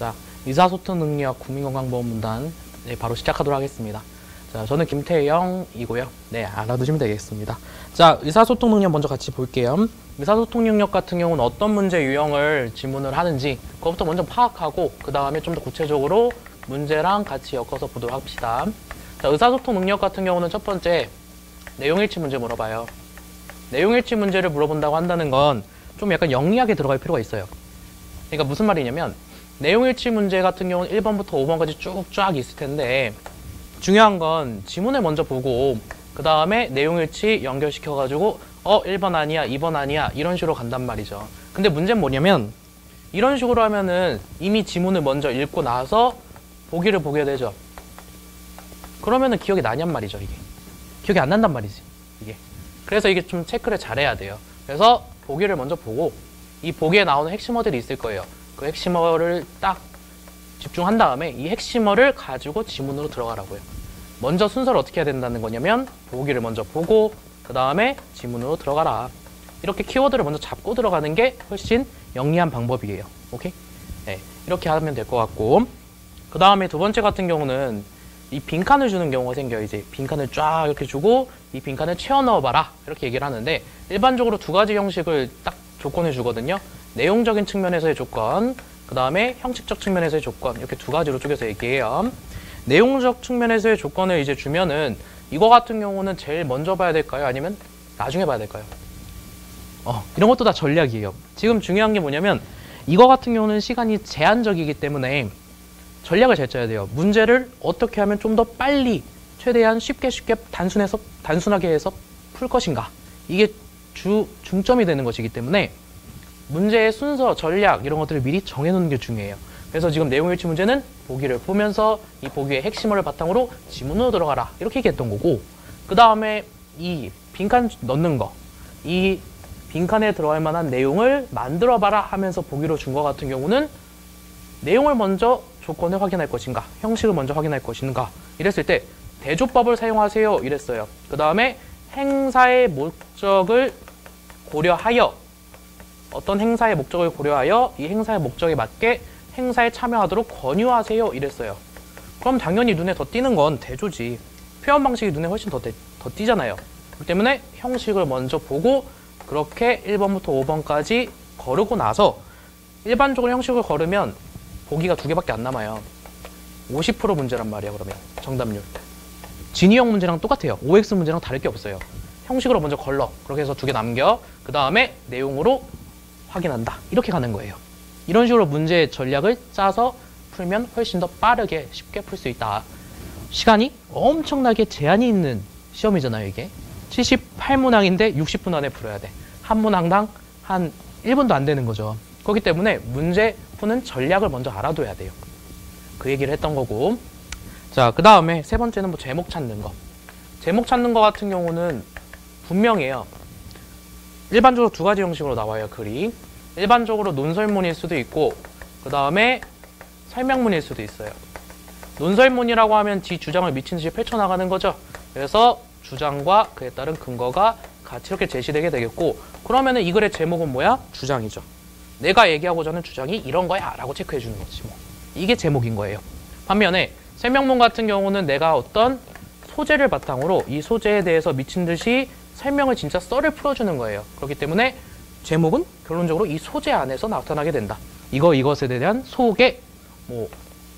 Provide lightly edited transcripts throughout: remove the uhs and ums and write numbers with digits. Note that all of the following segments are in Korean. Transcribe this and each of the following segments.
자, 의사소통 능력 국민건강보험문단 바로 시작하도록 하겠습니다. 자, 저는 김태영이고요. 네, 알아두시면 되겠습니다. 자, 의사소통 능력 먼저 같이 볼게요. 의사소통 능력 같은 경우는 어떤 문제 유형을 지문을 하는지 그것부터 먼저 파악하고 그 다음에 좀 더 구체적으로 문제랑 같이 엮어서 보도록 합시다. 자, 의사소통 능력 같은 경우는 첫 번째 내용일치 문제 물어봐요. 내용일치 문제를 물어본다고 한다는 건 좀 약간 영리하게 들어갈 필요가 있어요. 그러니까 무슨 말이냐면 내용일치 문제 같은 경우는 1번부터 5번까지 쭉쫙 있을 텐데 중요한 건 지문을 먼저 보고 그 다음에 내용일치 연결시켜가지고 1번 아니야 2번 아니야 이런 식으로 간단 말이죠. 근데 문제는 뭐냐면 이런 식으로 하면은 이미 지문을 먼저 읽고 나서 보기를 보게 되죠. 그러면은 기억이 나냔 말이죠. 이게 기억이 안 난단 말이지 이게. 그래서 이게 좀 체크를 잘해야 돼요. 그래서 보기를 먼저 보고 이 보기에 나오는 핵심어들이 있을 거예요. 그 핵심어를 딱 집중한 다음에 이 핵심어를 가지고 지문으로 들어가라고요. 먼저 순서를 어떻게 해야 된다는 거냐면 보기를 먼저 보고 그 다음에 지문으로 들어가라. 이렇게 키워드를 먼저 잡고 들어가는 게 훨씬 영리한 방법이에요. 오케이? 네, 이렇게 하면 될 것 같고 그 다음에 두 번째 같은 경우는 이 빈칸을 주는 경우가 생겨요. 이제 빈칸을 쫙 이렇게 주고 이 빈칸을 채워 넣어봐라 이렇게 얘기를 하는데 일반적으로 두 가지 형식을 딱 조건을 주거든요. 내용적인 측면에서의 조건, 그 다음에 형식적 측면에서의 조건 이렇게 두 가지로 쪼개서 얘기해요. 내용적 측면에서의 조건을 이제 주면은 이거 같은 경우는 제일 먼저 봐야 될까요? 아니면 나중에 봐야 될까요? 이런 것도 다 전략이에요. 지금 중요한 게 뭐냐면 이거 같은 경우는 시간이 제한적이기 때문에 전략을 잘 짜야 돼요. 문제를 어떻게 하면 좀 더 빨리 최대한 쉽게 단순하게 해서 풀 것인가. 이게 중점이 되는 것이기 때문에 문제의 순서, 전략 이런 것들을 미리 정해놓는 게 중요해요. 그래서 지금 내용일치 문제는 보기를 보면서 이 보기의 핵심어를 바탕으로 지문으로 들어가라 이렇게 얘기했던 거고 그 다음에 이 빈칸 넣는 거, 이 빈칸에 들어갈 만한 내용을 만들어봐라 하면서 보기로 준 거 같은 경우는 내용을 먼저 조건을 확인할 것인가, 형식을 먼저 확인할 것인가 이랬을 때 대조법을 사용하세요 이랬어요. 그 다음에 행사의 목적을 고려하여 어떤 행사의 목적을 고려하여 이 행사의 목적에 맞게 행사에 참여하도록 권유하세요 이랬어요. 그럼 당연히 눈에 더 띄는 건 대조지. 표현 방식이 눈에 훨씬 더 띄잖아요. 그렇기 때문에 형식을 먼저 보고 그렇게 1번부터 5번까지 거르고 나서 일반적으로 형식을 거르면 보기가 2개밖에 안 남아요. 50% 문제란 말이야. 그러면 정답률 진위형 문제랑 똑같아요. OX 문제랑 다를 게 없어요. 형식으로 먼저 걸러. 그렇게 해서 2개 남겨. 그 다음에 내용으로 확인한다. 이렇게 가는 거예요. 이런 식으로 문제 전략을 짜서 풀면 훨씬 더 빠르게 쉽게 풀 수 있다. 시간이 엄청나게 제한이 있는 시험이잖아요. 이게 78문항인데 60분 안에 풀어야 돼. 한 문항당 한 1분도 안 되는 거죠. 그렇기 때문에 문제 푸는 전략을 먼저 알아둬야 돼요. 그 얘기를 했던 거고. 자, 그 다음에 세 번째는 뭐 제목 찾는 거. 제목 찾는 거 같은 경우는 분명해요. 일반적으로 두 가지 형식으로 나와요. 글이. 일반적으로 논설문일 수도 있고 그 다음에 설명문일 수도 있어요. 논설문이라고 하면 지 주장을 미친 듯이 펼쳐나가는 거죠. 그래서 주장과 그에 따른 근거가 같이 이렇게 제시되게 되겠고 그러면은 이 글의 제목은 뭐야? 주장이죠. 내가 얘기하고자 하는 주장이 이런 거야 라고 체크해 주는 거지 뭐. 이게 제목인 거예요. 반면에 설명문 같은 경우는 내가 어떤 소재를 바탕으로 이 소재에 대해서 미친 듯이 설명을 진짜 썰을 풀어주는 거예요. 그렇기 때문에 제목은 결론적으로 이 소재 안에서 나타나게 된다. 이것에 대한 소개, 뭐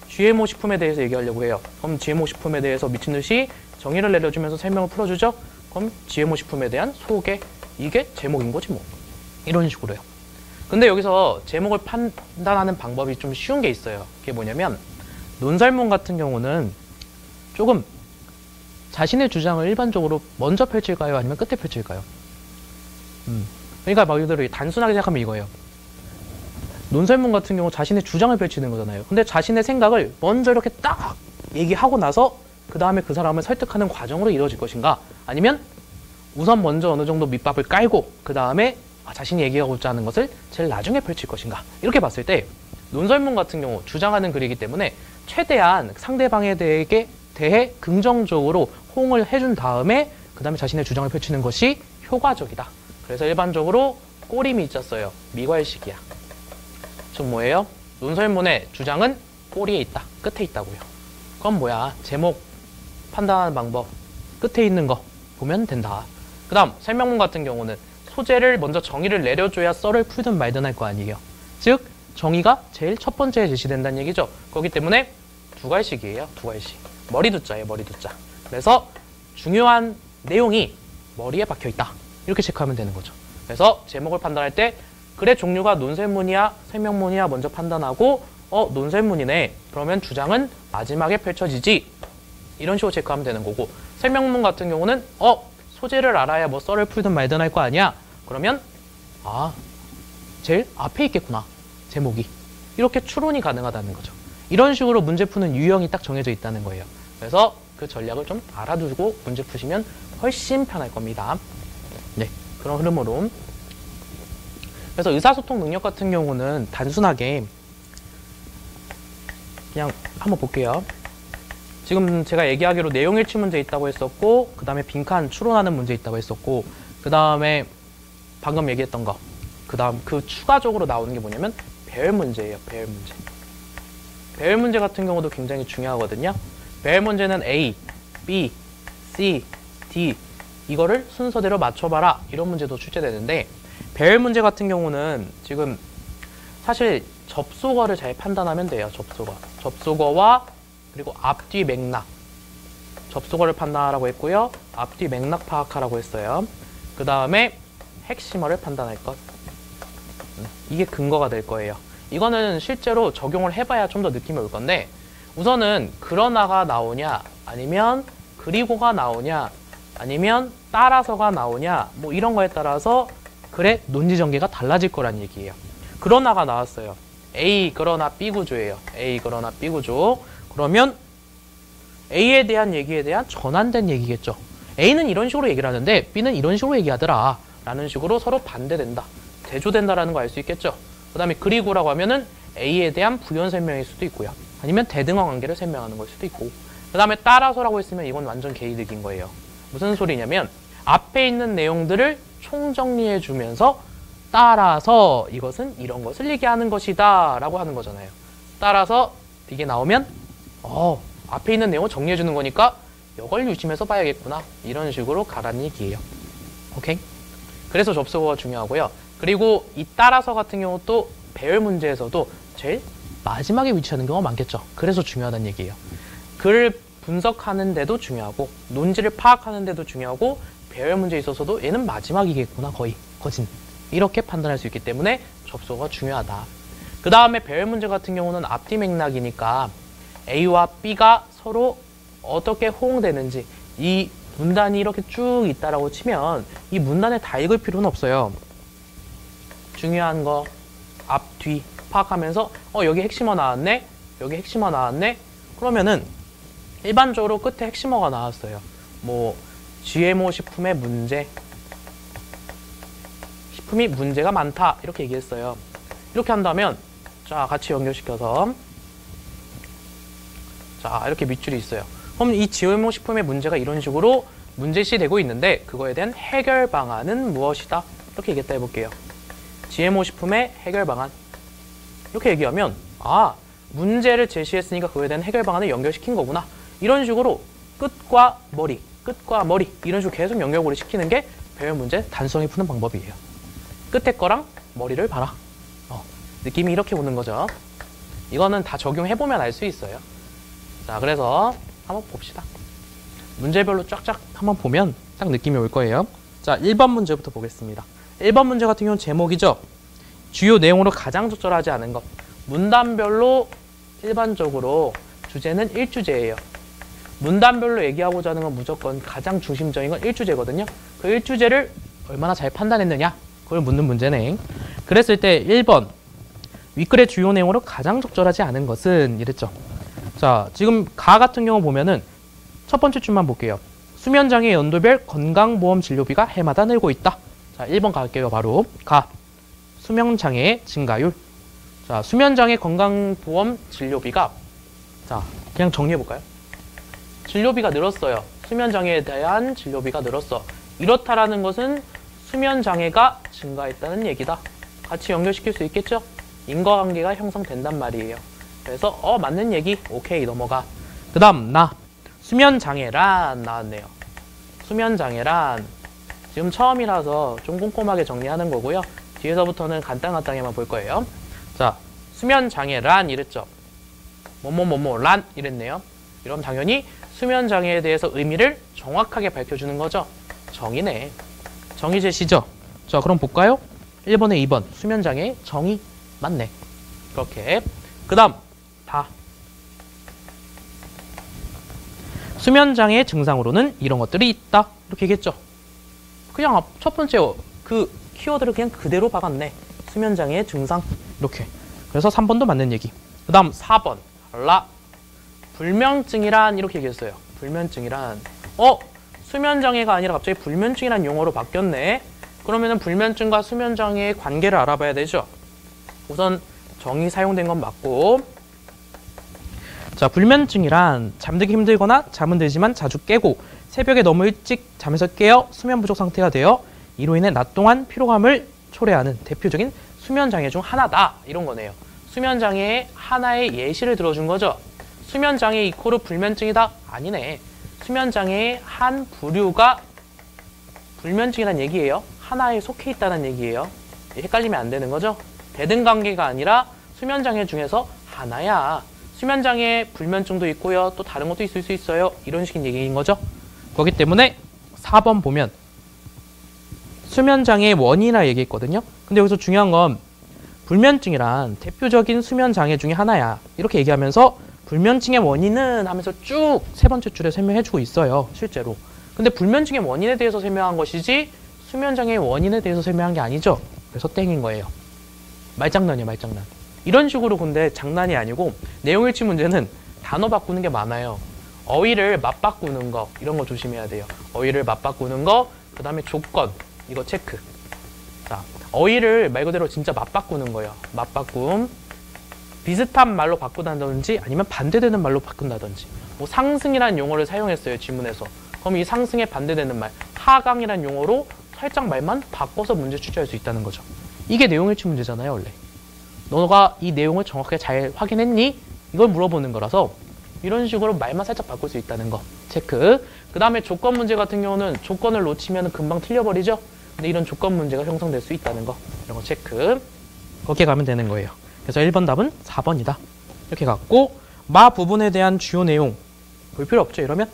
GMO 식품에 대해서 얘기하려고 해요. 그럼 GMO 식품에 대해서 미친 듯이 정의를 내려주면서 설명을 풀어주죠. 그럼 GMO 식품에 대한 소개, 이게 제목인 거지 뭐. 이런 식으로요. 근데 여기서 제목을 판단하는 방법이 좀 쉬운 게 있어요. 그게 뭐냐면 논설문 같은 경우는 조금 자신의 주장을 일반적으로 먼저 펼칠까요? 아니면 끝에 펼칠까요? 그러니까 말 그대로 단순하게 생각하면 이거예요. 논설문 같은 경우 자신의 주장을 펼치는 거잖아요. 근데 자신의 생각을 먼저 이렇게 딱 얘기하고 나서 그 다음에 그 사람을 설득하는 과정으로 이루어질 것인가? 아니면 우선 먼저 어느 정도 밑밥을 깔고 그 다음에 자신이 얘기하고자 하는 것을 제일 나중에 펼칠 것인가? 이렇게 봤을 때 논설문 같은 경우 주장하는 글이기 때문에 최대한 상대방에 대해 긍정적으로 호응을 해준 다음에 그 다음에 자신의 주장을 펼치는 것이 효과적이다. 그래서 일반적으로 꼬림이 있었어요. 미괄식이야. 즉 뭐예요? 논설문의 주장은 꼬리에 있다, 끝에 있다고요. 그건 뭐야? 제목 판단하는 방법, 끝에 있는 거 보면 된다. 그 다음 설명문 같은 경우는 소재를 먼저 정의를 내려줘야 썰을 풀든 말든 할 거 아니에요. 즉 정의가 제일 첫 번째에 제시된다는 얘기죠. 그렇기 때문에 두 갈식이에요. 두 갈식. 머리 두자예요. 머리 두자. 그래서 중요한 내용이 머리에 박혀있다. 이렇게 체크하면 되는 거죠. 그래서 제목을 판단할 때 글의 종류가 논설문이야 설명문이야 먼저 판단하고 논설문이네. 그러면 주장은 마지막에 펼쳐지지. 이런 식으로 체크하면 되는 거고, 설명문 같은 경우는 소재를 알아야 뭐 썰을 풀든 말든 할 거 아니야. 그러면 제일 앞에 있겠구나. 제목이. 이렇게 추론이 가능하다는 거죠. 이런 식으로 문제 푸는 유형이 딱 정해져 있다는 거예요. 그래서 그 전략을 좀 알아두고 문제 푸시면 훨씬 편할 겁니다. 네, 그런 흐름으로. 그래서 의사소통 능력 같은 경우는 단순하게 그냥 한번 볼게요. 지금 제가 얘기하기로 내용 일치 문제 있다고 했었고, 그 다음에 빈칸 추론하는 문제 있다고 했었고, 그 다음에 방금 얘기했던 거, 그 다음 그 추가적으로 나오는 게 뭐냐면 배열 문제예요. 배열 문제. 배열 문제 같은 경우도 굉장히 중요하거든요. 배열 문제는 A, B, C, D 이거를 순서대로 맞춰봐라 이런 문제도 출제되는데, 배열 문제 같은 경우는 지금 사실 접속어를 잘 판단하면 돼요. 접속어와 그리고 앞뒤 맥락. 접속어를 판단하라고 했고요. 앞뒤 맥락 파악하라고 했어요. 그 다음에 핵심어를 판단할 것. 이게 근거가 될 거예요. 이거는 실제로 적용을 해봐야 좀 더 느낌이 올 건데, 우선은 그러나가 나오냐 아니면 그리고가 나오냐 아니면 따라서가 나오냐 뭐 이런 거에 따라서 글의 논리 전개가 달라질 거란 얘기예요. 그러나가 나왔어요. A 그러나 B 구조예요. A 그러나 B 구조. 그러면 A에 대한 얘기에 대한 전환된 얘기겠죠. A는 이런 식으로 얘기를 하는데 B는 이런 식으로 얘기하더라 라는 식으로 서로 반대된다, 대조된다라는 거 알 수 있겠죠. 그 다음에 그리고라고 하면은 A에 대한 부연 설명일 수도 있고요. 아니면 대등화 관계를 설명하는 걸 수도 있고, 그 다음에 따라서라고 했으면 이건 완전 개이득인 거예요. 무슨 소리냐면 앞에 있는 내용들을 총정리해 주면서 따라서 이것은 이런 것을 얘기하는 것이다 라고 하는 거잖아요. 따라서 이게 나오면 앞에 있는 내용을 정리해 주는 거니까 이걸 유심해서 봐야겠구나, 이런 식으로 가라는 얘기예요. 오케이? 그래서 접속어가 중요하고요. 그리고 이 따라서 같은 경우 또 배열 문제에서도 제일 마지막에 위치하는 경우가 많겠죠. 그래서 중요하다는 얘기예요. 글을 분석하는 데도 중요하고 논지를 파악하는 데도 중요하고 배열 문제에 있어서도 얘는 마지막이겠구나, 거진 이렇게 판단할 수 있기 때문에 접속어가 중요하다. 그 다음에 배열 문제 같은 경우는 앞뒤 맥락이니까 A와 B가 서로 어떻게 호응되는지, 이 문단이 이렇게 쭉 있다라고 치면 이 문단을 다 읽을 필요는 없어요. 중요한 거 앞, 뒤 파악하면서 여기 핵심어 나왔네, 여기 핵심어 나왔네. 그러면은 일반적으로 끝에 핵심어가 나왔어요. 뭐 GMO 식품의 문제, 식품이 문제가 많다 이렇게 얘기했어요. 이렇게 한다면 자, 같이 연결시켜서 자, 이렇게 밑줄이 있어요. 그럼 이 GMO 식품의 문제가 이런 식으로 문제시 되고 있는데 그거에 대한 해결 방안은 무엇이다? 이렇게 얘기했다 해볼게요. GMO 식품의 해결 방안. 이렇게 얘기하면 문제를 제시했으니까 그거에 대한 해결 방안을 연결시킨 거구나. 이런 식으로 끝과 머리 이런 식으로 계속 연결고리 시키는 게 배열 문제 단순히 푸는 방법이에요. 끝에 거랑 머리를 봐라. 느낌이 이렇게 오는 거죠. 이거는 다 적용해보면 알 수 있어요. 자, 그래서 한번 봅시다. 문제별로 쫙쫙 한번 보면 딱 느낌이 올 거예요. 자, 1번 문제부터 보겠습니다. 1번 문제 같은 경우는 제목이죠. 주요 내용으로 가장 적절하지 않은 것. 문단별로 일반적으로 주제는 1주제예요. 문단별로 얘기하고자 하는 건 무조건 가장 중심적인 건 1주제거든요. 그 1주제를 얼마나 잘 판단했느냐, 그걸 묻는 문제네. 그랬을 때 1번 윗글의 주요 내용으로 가장 적절하지 않은 것은 이랬죠. 자, 지금 가 같은 경우 보면은 첫 번째 줄만 볼게요. 수면장애 연도별 건강보험 진료비가 해마다 늘고 있다. 자, 1번 갈게요. 바로 가. 수면장애 증가율. 자, 수면장애 건강보험 진료비가, 자, 그냥 정리해볼까요? 진료비가 늘었어요. 수면장애에 대한 진료비가 늘었어. 이렇다라는 것은 수면장애가 증가했다는 얘기다. 같이 연결시킬 수 있겠죠? 인과관계가 형성된단 말이에요. 그래서 맞는 얘기. 오케이, 넘어가. 그 다음 수면장애란 나왔네요. 수면장애란 지금 처음이라서 좀 꼼꼼하게 정리하는 거고요. 뒤에서부터는 간단간단하게만 볼 거예요. 자, 수면장애란 이랬죠. 뭐뭐뭐뭐란 이랬네요. 이럼 당연히 수면장애에 대해서 의미를 정확하게 밝혀주는 거죠. 정의네. 정의 제시죠. 자, 그럼 볼까요? 1번에 2번 수면장애 정의 맞네. 그렇게. 그 다음 수면장애 증상으로는 이런 것들이 있다. 이렇게 얘기했죠. 그냥 첫 번째 그 키워드를 그냥 그대로 박았네. 수면장애 증상. 이렇게. 그래서 3번도 맞는 얘기. 그 다음 4번. 불면증이란 이렇게 얘기했어요. 불면증이란 수면장애가 아니라 갑자기 불면증이란 용어로 바뀌었네. 그러면은 불면증과 수면장애의 관계를 알아봐야 되죠. 우선 정의 사용된 건 맞고. 자, 불면증이란 잠들기 힘들거나 잠은 들지만 자주 깨고 새벽에 너무 일찍 잠에서 깨어 수면 부족 상태가 되어 이로 인해 낮 동안 피로감을 초래하는 대표적인 수면장애 중 하나다. 이런 거네요. 수면장애의 하나의 예시를 들어준 거죠. 수면장애 이코르 불면증이다? 아니네. 수면장애의 한 부류가 불면증이란 얘기예요. 하나에 속해 있다는 얘기예요. 헷갈리면 안 되는 거죠. 대등관계가 아니라 수면장애 중에서 하나야. 수면장애 불면증도 있고요. 또 다른 것도 있을 수 있어요. 이런 식의 얘기인 거죠. 그렇기 때문에 4번 보면 수면장애의 원인이라 얘기했거든요. 근데 여기서 중요한 건 불면증이란 대표적인 수면장애 중에 하나야. 이렇게 얘기하면서 불면증의 원인은 하면서 쭉 세 번째 줄에 설명해주고 있어요. 실제로. 근데 불면증의 원인에 대해서 설명한 것이지 수면장애의 원인에 대해서 설명한 게 아니죠. 그래서 땡인 거예요. 말장난이에요, 말장난. 이런 식으로 근데 장난이 아니고 내용일치 문제는 단어 바꾸는 게 많아요. 어휘를 맞바꾸는 거 이런 거 조심해야 돼요. 어휘를 맞바꾸는 거, 그 다음에 조건 이거 체크. 자, 어휘를 말 그대로 진짜 맞바꾸는 거예요. 맞바꿈. 비슷한 말로 바꾼다든지 아니면 반대되는 말로 바꾼다든지. 뭐 상승이라는 용어를 사용했어요, 지문에서. 그럼 이 상승에 반대되는 말, 하강이라는 용어로 살짝 말만 바꿔서 문제 출제할 수 있다는 거죠. 이게 내용일치 문제잖아요, 원래. 너가 이 내용을 정확하게 잘 확인했니? 이걸 물어보는 거라서 이런 식으로 말만 살짝 바꿀 수 있다는 거 체크. 그 다음에 조건 문제 같은 경우는 조건을 놓치면 금방 틀려버리죠. 근데 이런 조건 문제가 형성될 수 있다는 거 이런 거 체크. 그렇게 가면 되는 거예요. 그래서 1번 답은 4번이다. 이렇게 갖고 마 부분에 대한 주요 내용 볼 필요 없죠. 이러면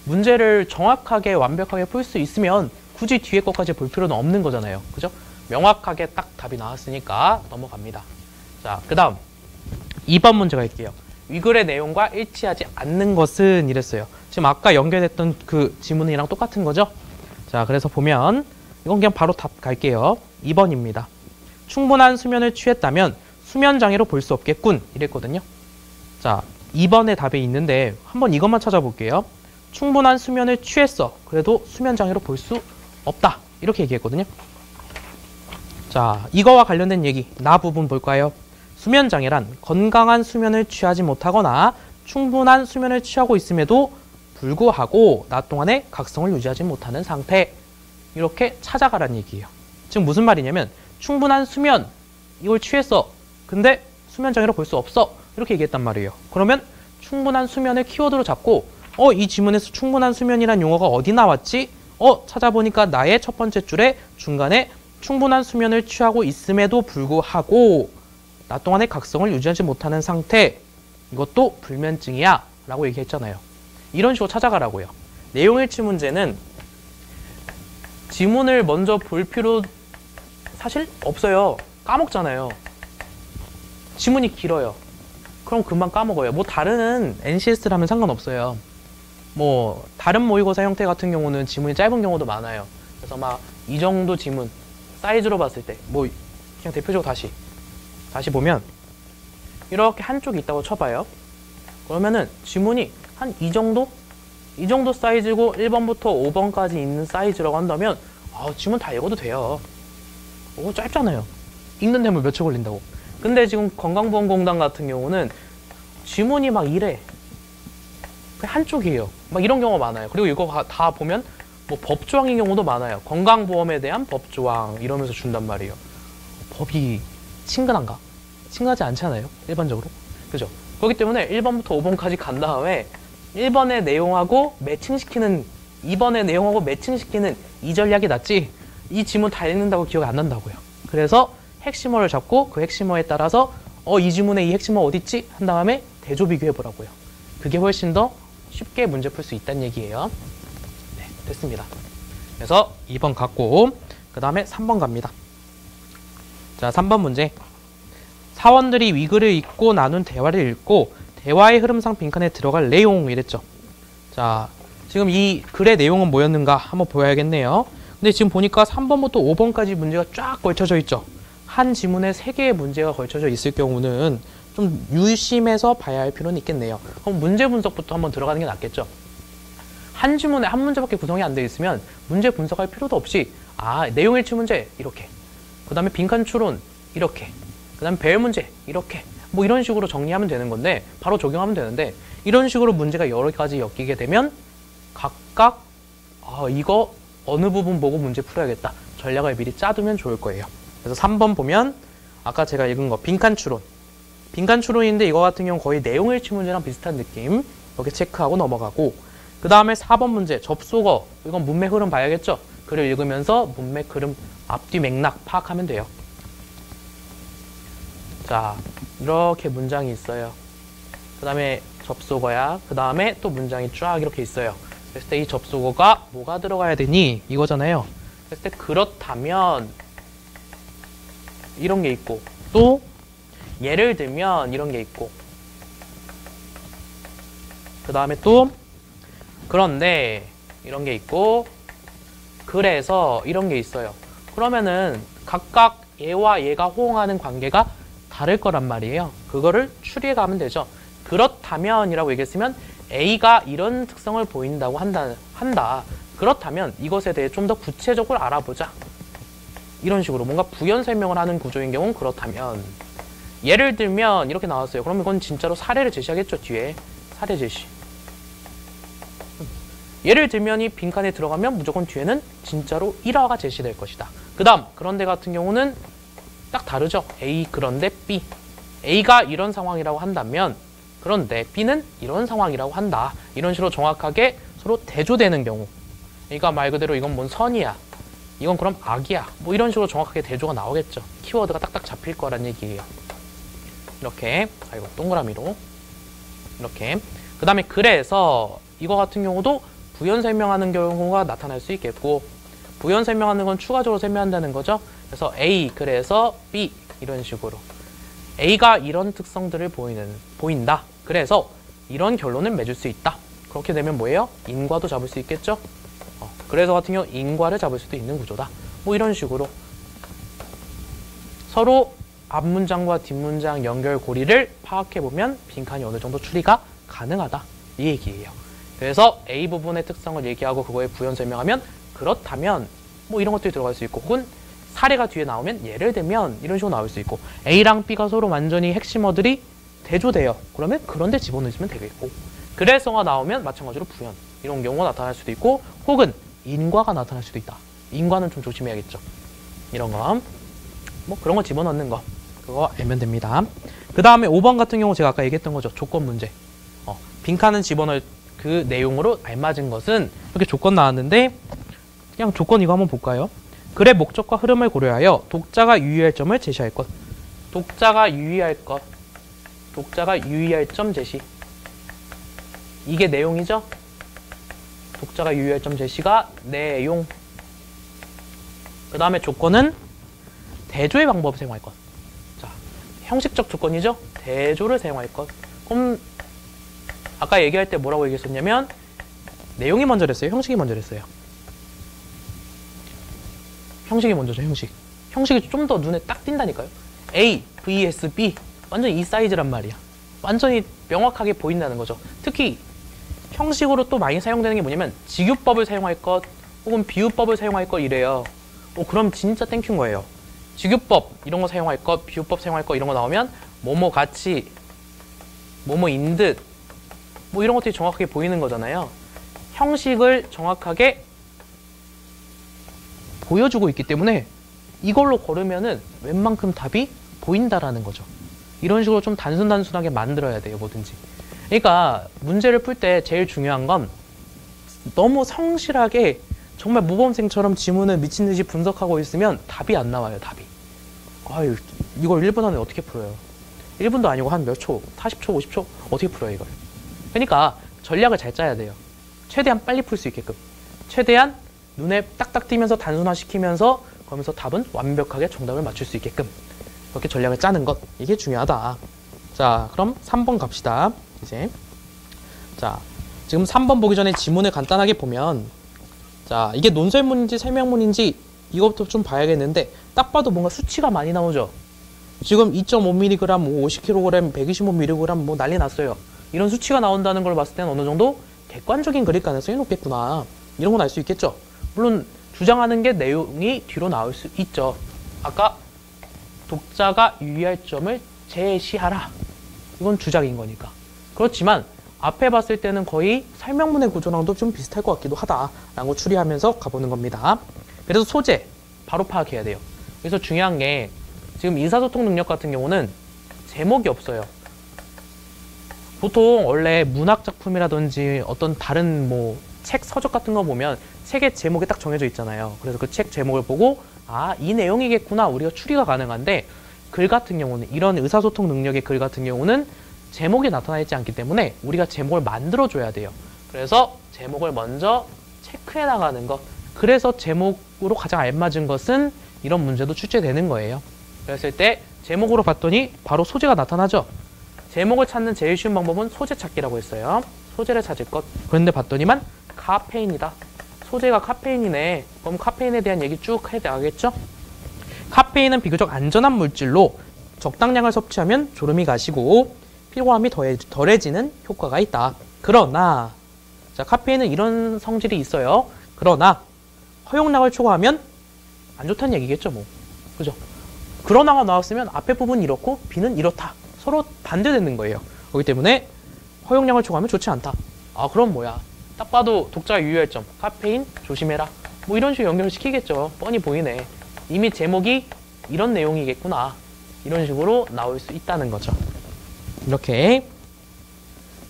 문제를 정확하게 완벽하게 풀 수 있으면 굳이 뒤에 것까지 볼 필요는 없는 거잖아요. 그죠? 명확하게 딱 답이 나왔으니까 넘어갑니다. 자, 그 다음 2번 문제 갈게요. 위글의 내용과 일치하지 않는 것은 이랬어요. 지금 아까 연결했던 그 지문이랑 똑같은 거죠? 자, 그래서 보면 이건 그냥 바로 답 갈게요. 2번입니다. 충분한 수면을 취했다면 수면장애로 볼 수 없겠군 이랬거든요. 자, 2번의 답에 있는데 한번 이것만 찾아볼게요. 충분한 수면을 취했어. 그래도 수면장애로 볼 수 없다. 이렇게 얘기했거든요. 자, 이거와 관련된 얘기 나 부분 볼까요? 수면장애란 건강한 수면을 취하지 못하거나 충분한 수면을 취하고 있음에도 불구하고 낮 동안에 각성을 유지하지 못하는 상태. 이렇게 찾아가라는 얘기예요. 지금 무슨 말이냐면 충분한 수면 이걸 취했어. 근데 수면장애로 볼 수 없어. 이렇게 얘기했단 말이에요. 그러면 충분한 수면을 키워드로 잡고 이 지문에서 충분한 수면이란 용어가 어디 나왔지? 찾아보니까 나의 첫 번째 줄에 중간에 충분한 수면을 취하고 있음에도 불구하고 낮 동안에 각성을 유지하지 못하는 상태. 이것도 불면증이야 라고 얘기했잖아요. 이런 식으로 찾아가라고요. 내용일치 문제는 지문을 먼저 볼 필요 사실 없어요. 까먹잖아요. 지문이 길어요. 그럼 금방 까먹어요. 뭐 다른 NCS라면 상관없어요. 뭐 다른 모의고사 형태 같은 경우는 지문이 짧은 경우도 많아요. 그래서 막 이 정도 지문 사이즈로 봤을 때 뭐 그냥 대표적으로 다시 보면 이렇게 한쪽이 있다고 쳐봐요. 그러면은 지문이 한 이 정도 사이즈고 1번부터 5번까지 있는 사이즈라고 한다면 지문 다 읽어도 돼요. 짧잖아요. 읽는데 뭐 몇 초 걸린다고. 근데 지금 건강보험공단 같은 경우는 지문이 막 이래. 한쪽이에요. 막 이런 경우가 많아요. 그리고 이거 다 보면 뭐 법조항인 경우도 많아요. 건강보험에 대한 법조항 이러면서 준단 말이에요. 법이 친근한가? 매칭하지 않잖아요. 일반적으로. 그죠? 그렇기 때문에 1번부터 5번까지 간 다음에 1번의 내용하고 매칭시키는 2번의 내용하고 매칭시키는 이 전략이 낫지 이 지문 다 읽는다고 기억이 안 난다고요. 그래서 핵심어를 잡고 그 핵심어에 따라서 이 지문에 이 핵심어 어딨지? 한 다음에 대조 비교해보라고요. 그게 훨씬 더 쉽게 문제 풀 수 있다는 얘기예요. 네, 됐습니다. 그래서 2번 갔고 그 다음에 3번 갑니다. 자, 3번 문제. 사원들이 위글을 읽고 나눈 대화를 읽고 대화의 흐름상 빈칸에 들어갈 내용 이랬죠. 자, 지금 이 글의 내용은 뭐였는가 한번 보여야겠네요. 근데 지금 보니까 3번부터 5번까지 문제가 쫙 걸쳐져 있죠. 한 지문에 3개의 문제가 걸쳐져 있을 경우는 좀 유심해서 봐야 할 필요는 있겠네요. 그럼 문제 분석부터 한번 들어가는 게 낫겠죠. 한 지문에 한 문제밖에 구성이 안 돼 있으면 문제 분석할 필요도 없이 내용 일치 문제 이렇게, 그 다음에 빈칸 추론 이렇게, 그 다음에 배열 문제 이렇게, 뭐 이런 식으로 정리하면 되는 건데 바로 적용하면 되는데 이런 식으로 문제가 여러 가지 엮이게 되면 각각 이거 어느 부분 보고 문제 풀어야겠다 전략을 미리 짜두면 좋을 거예요. 그래서 3번 보면 아까 제가 읽은 거 빈칸 추론, 빈칸 추론인데 이거 같은 경우 거의 내용 일치 문제랑 비슷한 느낌 이렇게 체크하고 넘어가고, 그 다음에 4번 문제 접속어, 이건 문맥 흐름 봐야겠죠. 글을 읽으면서 문맥 흐름 앞뒤 맥락 파악하면 돼요. 자, 이렇게 문장이 있어요. 그 다음에 접속어야, 그 다음에 또 문장이 쫙 이렇게 있어요. 그랬을 때 이 접속어가 뭐가 들어가야 되니? 이거잖아요. 그랬을 때 그렇다면 이런 게 있고, 또 예를 들면 이런 게 있고, 그 다음에 또 그런데 이런 게 있고, 그래서 이런 게 있어요. 그러면은 각각 얘와 얘가 호응하는 관계가 다를 거란 말이에요. 그거를 추리해 가면 되죠. 그렇다면 이라고 얘기했으면 A가 이런 특성을 보인다고 한다. 그렇다면 이것에 대해 좀 더 구체적으로 알아보자. 이런 식으로 뭔가 부연 설명을 하는 구조인 경우는 그렇다면, 예를 들면 이렇게 나왔어요. 그러면 이건 진짜로 사례를 제시하겠죠. 뒤에 사례 제시. 예를 들면 이 빈칸에 들어가면 무조건 뒤에는 진짜로 1화가 제시될 것이다. 그 다음 그런데 같은 경우는 딱 다르죠. A 그런데 B, A가 이런 상황이라고 한다면 그런데 B는 이런 상황이라고 한다. 이런 식으로 정확하게 서로 대조되는 경우, 그러니까 말 그대로 이건 뭔 선이야, 이건 그럼 악이야, 뭐 이런 식으로 정확하게 대조가 나오겠죠. 키워드가 딱딱 잡힐 거란 얘기예요. 이렇게 이거 동그라미로 이렇게. 그 다음에 그래서 이거 같은 경우도 부연 설명하는 경우가 나타날 수 있겠고, 부연 설명하는 건 추가적으로 설명한다는 거죠. 그래서 A 그래서 B 이런 식으로 A가 이런 특성들을 보인다. 그래서 이런 결론을 맺을 수 있다. 그렇게 되면 뭐예요? 인과도 잡을 수 있겠죠. 그래서 같은 경우 인과를 잡을 수도 있는 구조다. 뭐 이런 식으로 서로 앞문장과 뒷문장 연결고리를 파악해보면 빈칸이 어느 정도 추리가 가능하다. 이 얘기예요. 그래서 A 부분의 특성을 얘기하고 그거에 부연 설명하면 그렇다면 뭐 이런 것들이 들어갈 수 있고, 혹은 사례가 뒤에 나오면 예를 들면 이런 식으로 나올 수 있고, A랑 B가 서로 완전히 핵심어들이 대조돼요. 그러면 그런데 집어넣으시면 되겠고, 그래서가 나오면 마찬가지로 부연 이런 경우가 나타날 수도 있고, 혹은 인과가 나타날 수도 있다. 인과는 좀 조심해야겠죠. 이런 거 뭐 그런 거 집어넣는 거 그거 알면 됩니다. 그 다음에 5번 같은 경우 제가 아까 얘기했던 거죠. 조건 문제. 빈칸은 집어넣을 그 내용으로 알맞은 것은 이렇게 조건 나왔는데, 그냥 조건 이거 한번 볼까요? 글의 목적과 흐름을 고려하여 독자가 유의할 점을 제시할 것. 독자가 유의할 것. 독자가 유의할 점 제시. 이게 내용이죠? 독자가 유의할 점 제시가 내용. 그 다음에 조건은 대조의 방법을 사용할 것. 자, 형식적 조건이죠? 대조를 사용할 것. 그럼 아까 얘기할 때 뭐라고 얘기했었냐면 내용이 먼저랬어요? 형식이 먼저랬어요? 형식이 먼저죠. 형식이 좀 더 눈에 딱 띈다니까요. A vs B 완전 이 사이즈란 말이야. 완전히 명확하게 보인다는 거죠. 특히 형식으로 또 많이 사용되는 게 뭐냐면 직유법을 사용할 것 혹은 비유법을 사용할 것 이래요. 그럼 진짜 땡큐인 거예요. 직유법 이런 거 사용할 것, 비유법 사용할 것 이런 거 나오면 뭐뭐 같이, 뭐뭐인 듯, 뭐 이런 것들이 정확하게 보이는 거잖아요. 형식을 정확하게 보여주고 있기 때문에 이걸로 걸으면은 웬만큼 답이 보인다라는 거죠. 이런 식으로 좀 단순하게 만들어야 돼요, 뭐든지. 그러니까 문제를 풀 때 제일 중요한 건 너무 성실하게 정말 모범생처럼 지문을 미친 듯이 분석하고 있으면 답이 안 나와요, 답이. 아유, 이걸 1분 안에 어떻게 풀어요? 1분도 아니고 한 몇 초, 40초, 50초? 어떻게 풀어요, 이걸? 그러니까 전략을 잘 짜야 돼요. 최대한 빨리 풀 수 있게끔. 최대한 눈에 딱딱 띄면서 단순화시키면서 그러면서 답은 완벽하게 정답을 맞출 수 있게끔. 그렇게 전략을 짜는 것, 이게 중요하다. 자, 그럼 3번 갑시다. 이제. 자, 지금 3번 보기 전에 지문을 간단하게 보면, 자, 이게 논설문인지 설명문인지 이것부터 좀 봐야겠는데, 딱 봐도 뭔가 수치가 많이 나오죠? 지금 2.5mg, 뭐 50kg, 125mg 뭐 난리 났어요. 이런 수치가 나온다는 걸 봤을 때는 어느 정도 객관적인 그릴 가능성이 높겠구나. 이런 건 알 수 있겠죠? 물론 주장하는 게 내용이 뒤로 나올 수 있죠. 아까 독자가 유의할 점을 제시하라. 이건 주작인 거니까. 그렇지만 앞에 봤을 때는 거의 설명문의 구조랑도 좀 비슷할 것 같기도 하다라고 추리하면서 가보는 겁니다. 그래서 소재 바로 파악해야 돼요. 그래서 중요한 게 지금 의사소통 능력 같은 경우는 제목이 없어요. 보통 원래 문학 작품이라든지 어떤 다른 뭐 책 서적 같은 거 보면 책의 제목이 딱 정해져 있잖아요. 그래서 그 책 제목을 보고 아, 이 내용이겠구나 우리가 추리가 가능한데 글 같은 경우는 이런 의사소통 능력의 글 같은 경우는 제목이 나타나 있지 않기 때문에 우리가 제목을 만들어줘야 돼요. 그래서 제목을 먼저 체크해 나가는 것. 그래서 제목으로 가장 알맞은 것은 이런 문제도 출제되는 거예요. 그랬을 때 제목으로 봤더니 바로 소재가 나타나죠. 제목을 찾는 제일 쉬운 방법은 소재 찾기라고 했어요. 소재를 찾을 것. 그런데 봤더니만 카페인이다. 소재가 카페인이네. 그럼 카페인에 대한 얘기 쭉 해나가겠죠? 카페인은 비교적 안전한 물질로 적당량을 섭취하면 졸음이 가시고 피로함이 덜해지는 효과가 있다. 그러나 자, 카페인은 이런 성질이 있어요. 그러나 허용량을 초과하면 안 좋다는 얘기겠죠, 뭐. 그죠? 그러나가 나왔으면 앞에 부분이 이렇고 B는 이렇다. 서로 반대되는 거예요. 그렇기 때문에 허용량을 초과하면 좋지 않다. 아, 그럼 뭐야? 딱 봐도 독자가 유의할 점. 카페인 조심해라. 뭐 이런 식으로 연결시키겠죠. 뻔히 보이네. 이미 제목이 이런 내용이겠구나. 이런 식으로 나올 수 있다는 거죠. 이렇게.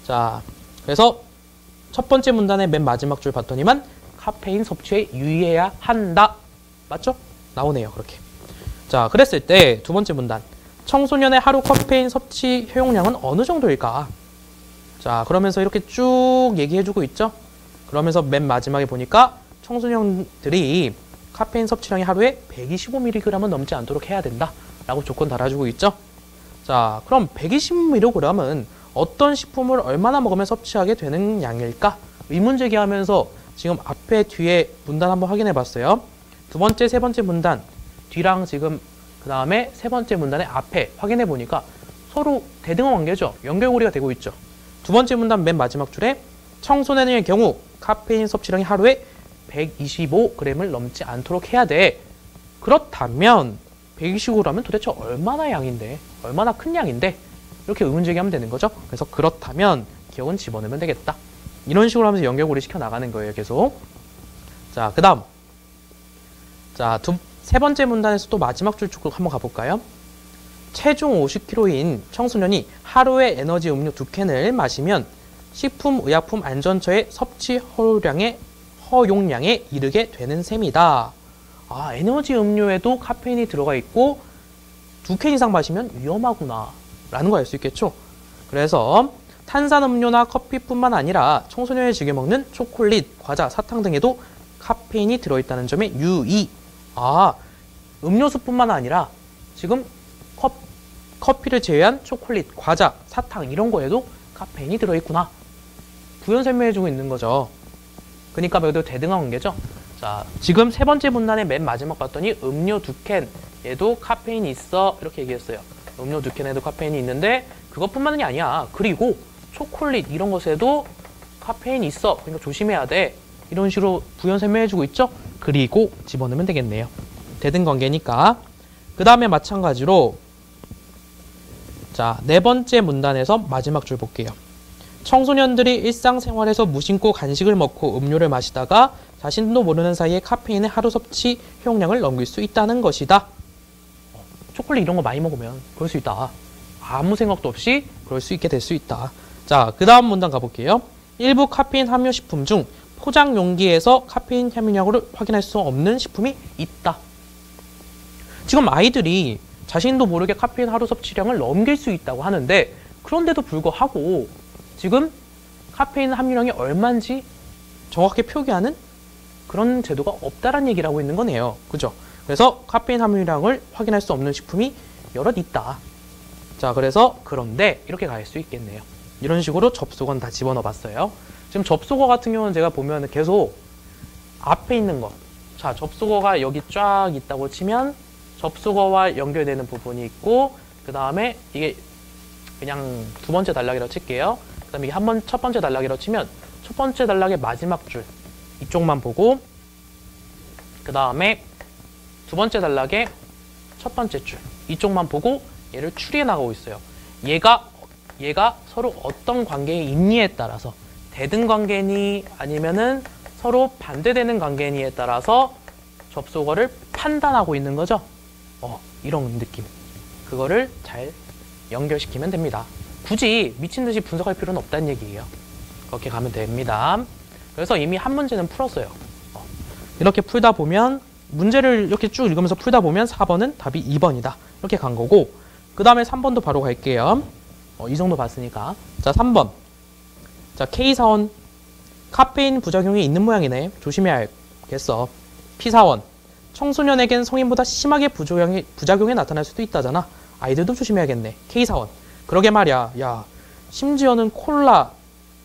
자, 그래서 첫 번째 문단의 맨 마지막 줄 봤더니만 카페인 섭취에 유의해야 한다. 맞죠? 나오네요, 그렇게. 자, 그랬을 때 두 번째 문단. 청소년의 하루 카페인 섭취 효용량은 어느 정도일까? 자, 그러면서 이렇게 쭉 얘기해주고 있죠? 그러면서 맨 마지막에 보니까 청소년들이 카페인 섭취량이 하루에 125mg은 넘지 않도록 해야 된다. 라고 조건 달아주고 있죠? 자, 그럼 125mg은 어떤 식품을 얼마나 먹으면 섭취하게 되는 양일까? 의문 제기하면서 지금 앞에 뒤에 문단 한번 확인해 봤어요. 두 번째, 세 번째 문단 뒤랑 지금 그 다음에 세 번째 문단의 앞에 확인해 보니까 서로 대등한 관계죠. 연결고리가 되고 있죠. 두 번째 문단 맨 마지막 줄에 청소년의 경우 카페인 섭취량이 하루에 125g을 넘지 않도록 해야 돼. 그렇다면 125g은 도대체 얼마나 양인데? 얼마나 큰 양인데? 이렇게 의문 제기하면 되는 거죠. 그래서 그렇다면 기억은 집어넣으면 되겠다. 이런 식으로 하면서 연결고리 시켜 나가는 거예요, 계속. 자, 그 다음. 자, 세 번째 문단에서 또 마지막 줄 쭉 한번 가볼까요? 체중 50kg인 청소년이 하루에 에너지 음료 2캔을 마시면 식품의약품안전처의 섭취 허용량에 이르게 되는 셈이다. 아, 에너지 음료에도 카페인이 들어가 있고 2캔 이상 마시면 위험하구나 라는 걸 알 수 있겠죠. 그래서 탄산음료나 커피뿐만 아니라 청소년이 즐겨 먹는 초콜릿, 과자, 사탕 등에도 카페인이 들어있다는 점에 유의. 아, 음료수뿐만 아니라 지금 커피를 제외한 초콜릿, 과자, 사탕 이런 거에도 카페인이 들어있구나. 부연 설명해주고 있는 거죠. 그러니까 모두 대등한 관계죠. 자, 지금 세 번째 문단의 맨 마지막 봤더니 음료 2캔 얘도 카페인이 있어 이렇게 얘기했어요. 음료 2캔에도 카페인이 있는데 그것뿐만이 아니야. 그리고 초콜릿 이런 것에도 카페인이 있어. 그러니까 조심해야 돼. 이런 식으로 부연 설명해주고 있죠. 그리고 집어넣으면 되겠네요. 대등 관계니까. 그 다음에 마찬가지로 자, 네 번째 문단에서 마지막 줄 볼게요. 청소년들이 일상생활에서 무심코 간식을 먹고 음료를 마시다가 자신도 모르는 사이에 카페인의 하루 섭취 효용량을 넘길 수 있다는 것이다. 초콜릿 이런 거 많이 먹으면 그럴 수 있다. 아무 생각도 없이 그럴 수 있게 될 수 있다. 자, 그 다음 문단 가볼게요. 일부 카페인 함유 식품 중 포장 용기에서 카페인 함유량을 확인할 수 없는 식품이 있다. 지금 아이들이 자신도 모르게 카페인 하루 섭취량을 넘길 수 있다고 하는데, 그런데도 불구하고 지금 카페인 함유량이 얼마인지 정확하게 표기하는 그런 제도가 없다라는 얘기를 하고 있는 거네요. 그죠? 그래서 카페인 함유량을 확인할 수 없는 식품이 여럿 있다. 자, 그래서 그런데 이렇게 갈 수 있겠네요. 이런 식으로 접속어는 다 집어넣어 봤어요. 지금 접속어 같은 경우는 제가 보면 계속 앞에 있는 거. 자, 접속어가 여기 쫙 있다고 치면 접속어와 연결되는 부분이 있고, 그 다음에 이게 그냥 두 번째 단락이라고 칠게요. 그 다음에 이게 첫 번째 단락이라고 치면 첫 번째 단락의 마지막 줄 이쪽만 보고, 그 다음에 두 번째 단락의 첫 번째 줄 이쪽만 보고 얘를 추리해 나가고 있어요. 얘가 서로 어떤 관계에 있니에 따라서, 대등 관계니 아니면은 서로 반대되는 관계니에 따라서 접속어를 판단하고 있는 거죠. 이런 느낌. 그거를 잘 연결시키면 됩니다. 굳이 미친 듯이 분석할 필요는 없다는 얘기예요. 그렇게 가면 됩니다. 그래서 이미 한 문제는 풀었어요. 이렇게 풀다 보면, 문제를 이렇게 쭉 읽으면서 풀다 보면 4번은 답이 2번이다. 이렇게 간 거고, 그 다음에 3번도 바로 갈게요. 이 정도 봤으니까. 자, 3번. 자, K사원. 카페인 부작용이 있는 모양이네. 조심해야겠어. P사원. 청소년에겐 성인보다 심하게 부작용이 나타날 수도 있다잖아. 아이들도 조심해야겠네. K사원. 그러게 말이야. 야, 심지어는 콜라,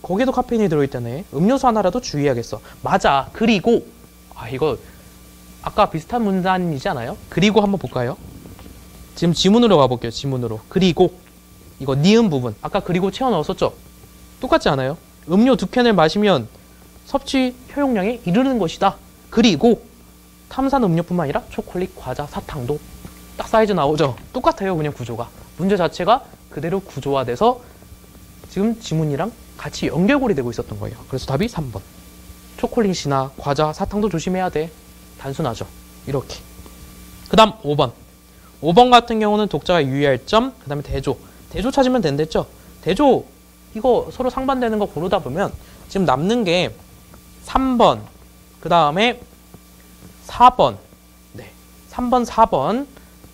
거기에도 카페인이 들어있다네. 음료수 하나라도 주의해야겠어. 맞아. 그리고, 이거 아까 비슷한 문단이지 않아요? 그리고 한번 볼까요? 지금 지문으로 가볼게요. 지문으로. 그리고 이거 니은 부분 아까 그리고 채워 넣었었죠? 똑같지 않아요? 음료 2캔을 마시면 섭취 효용량에 이르는 것이다. 그리고 탄산 음료뿐만 아니라 초콜릿, 과자, 사탕도 딱 사이즈 나오죠? 똑같아요. 그냥 구조가. 문제 자체가 그대로 구조화돼서 지금 지문이랑 같이 연결고리 되고 있었던 거예요. 그래서 답이 3번. 초콜릿이나 과자, 사탕도 조심해야 돼. 단순하죠. 이렇게. 그 다음 5번. 5번 같은 경우는 독자가 유의할 점, 그 다음에 대조. 대조 찾으면 된댔죠? 대조, 이거 서로 상반되는 거 고르다 보면 지금 남는 게 3번, 그 다음에 4번. 네. 3번, 4번.